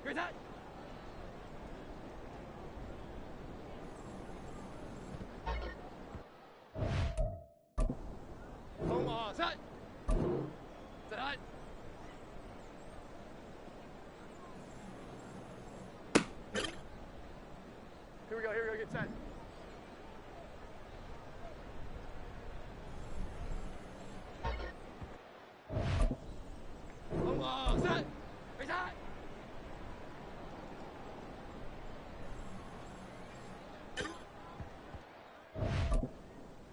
Great high! Omaha, set! Set high! Here we go, get set. Omaha, set! Great high!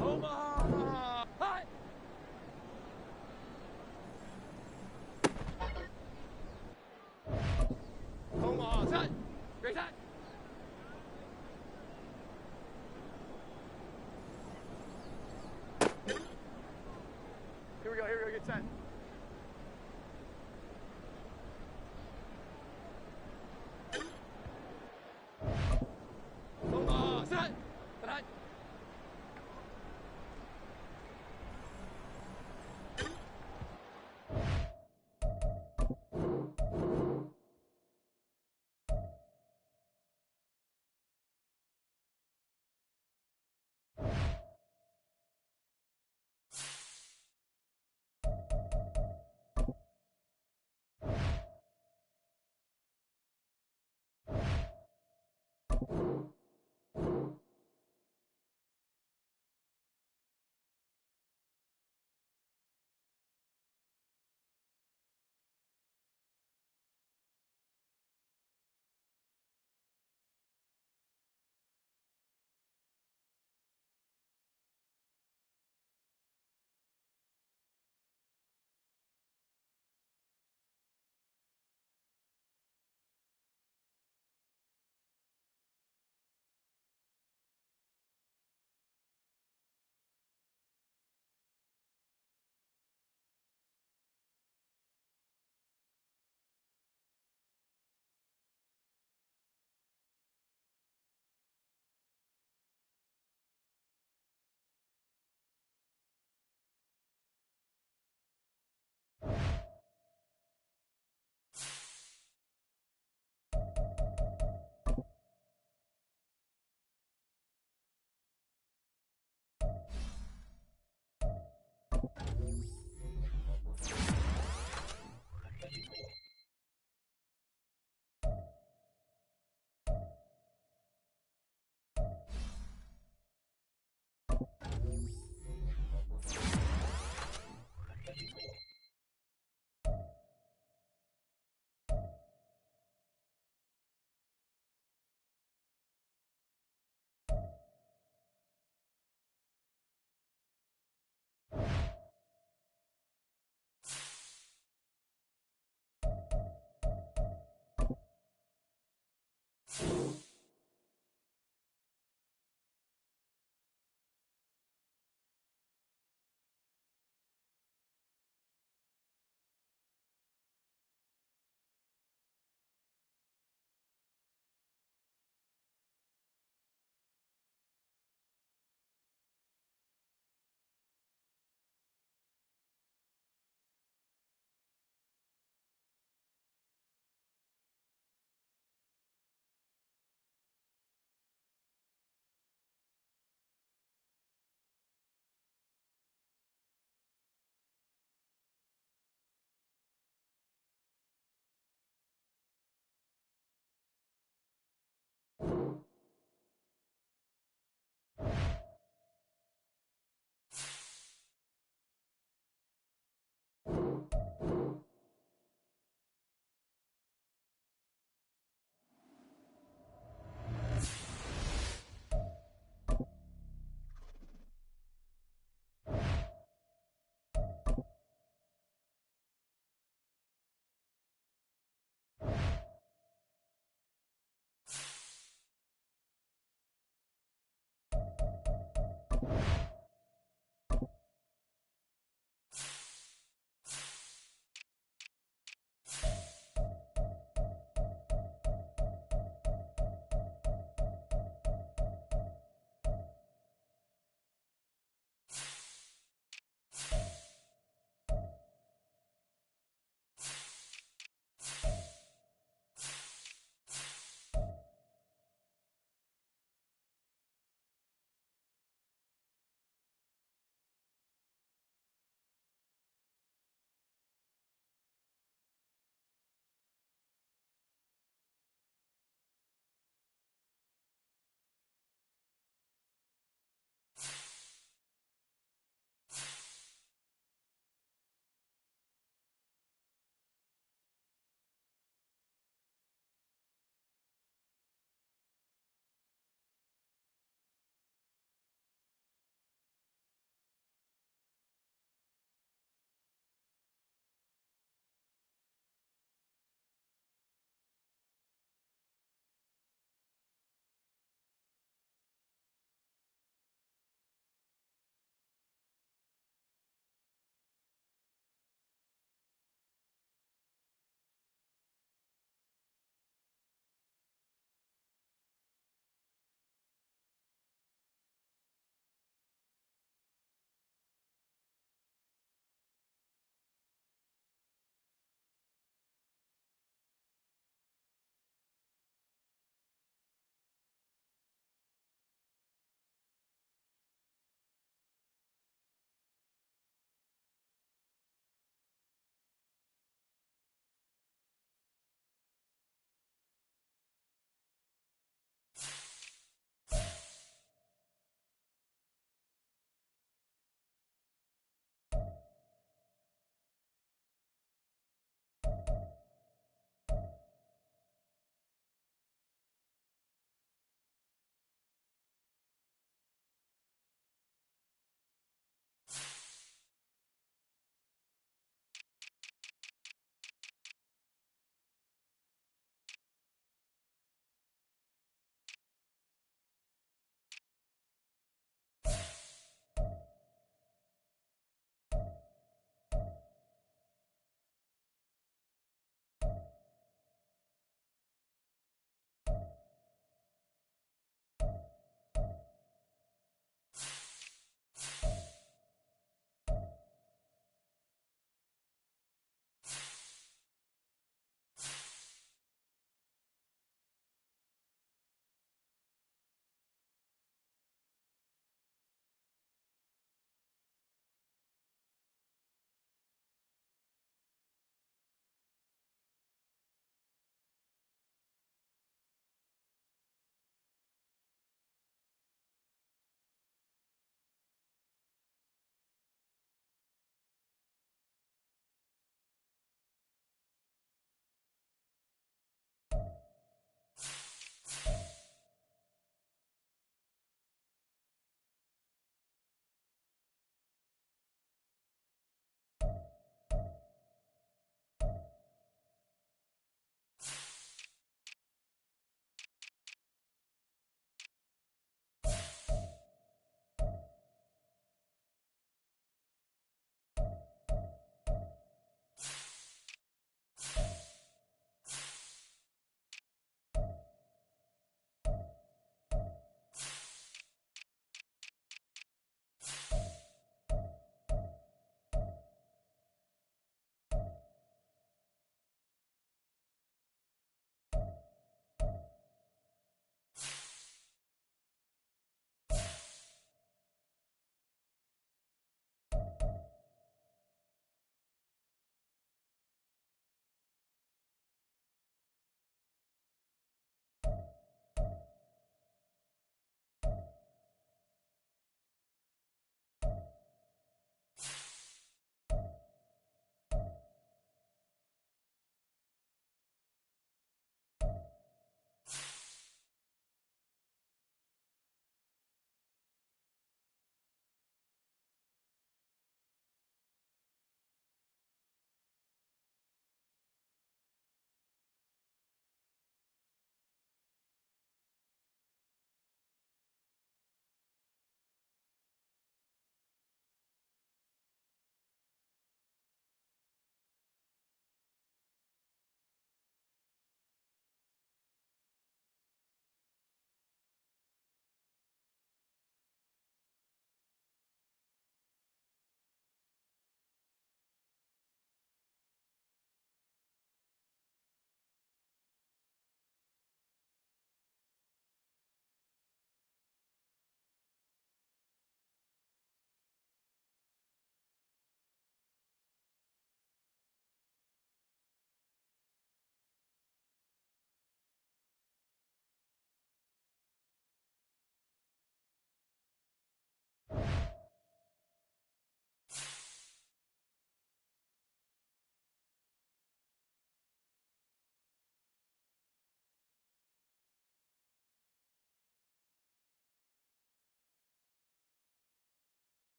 Omaha, high! Omaha, set! Great high! Here we go, get set. Omaha, set! Set high!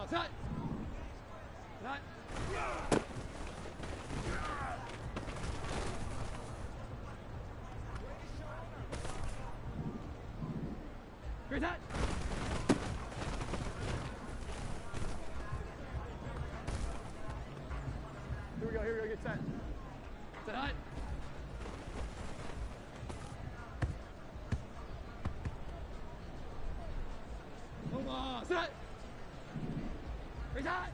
Set. Set. Great set. Here we go, get set. Set hot. Come on, set. Great hot.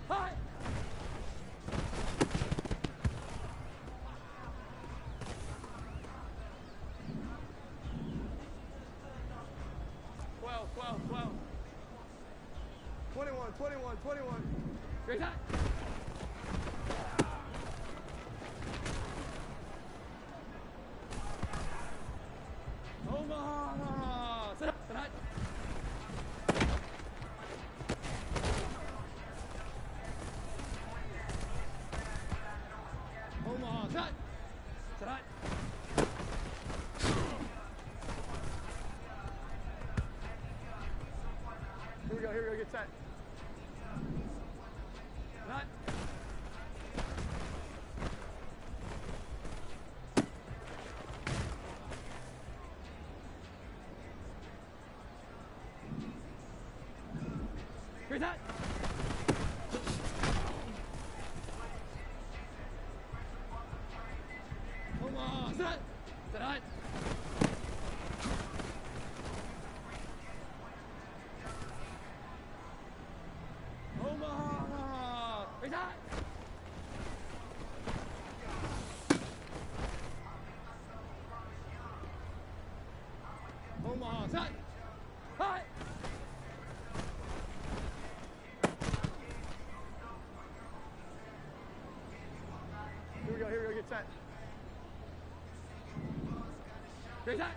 Hot. Well. 21. Great shot. Omaha. Set up. Set hot. Omaha. Set. Set hot. Here we go, get set. Not. Here's that. Come on, set. Set hot. Omaha! Here's that. Omaha, set. Hot. Here we go, get set. Great set.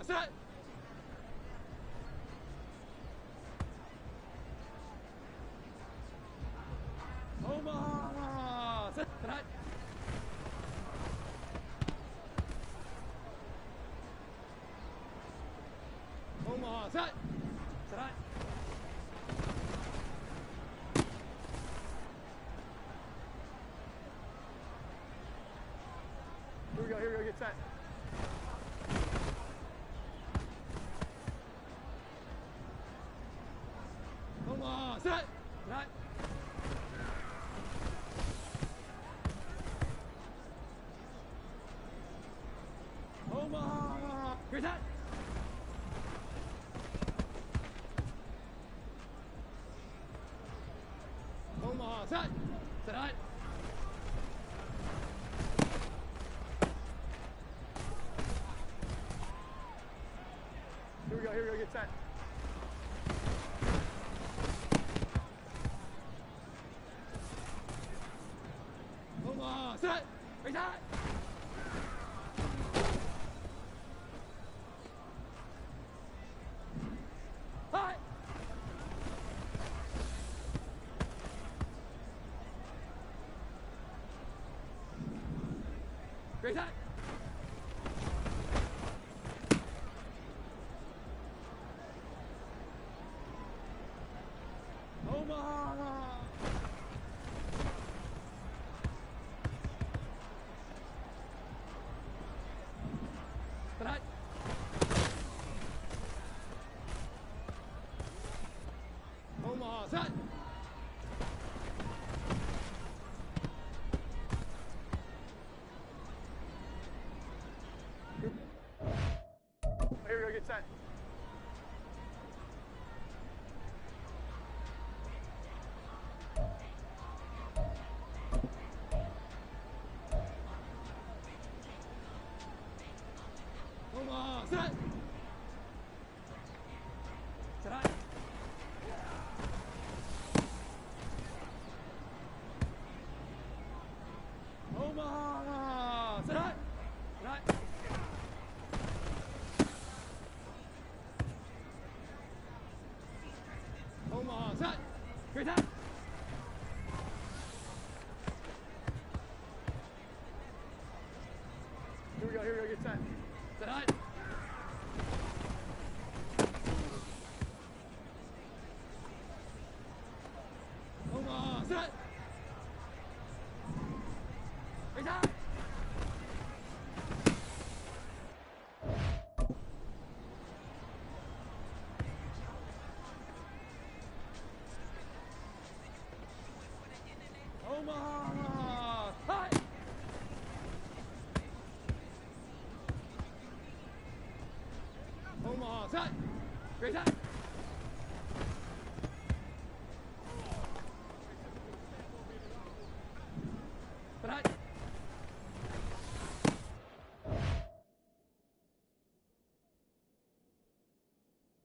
Set. Omaha. Omaha, set. Set high. Here we go, get set. Omaha, set. Set high. Omaha, here's that. Omaha, set. Set high. Here we go, get set. Omaha, set. Raise high. High. Raise high. Omaha! Tonight. Omaha, set. Here we go, get set. Omaha, set. Set high. Omaha, set high. Set high. Omaha, set. Great time. Here we go, get set. Set high. Omaha, set. Great time. Omaha, high. Omaha, set. Great time.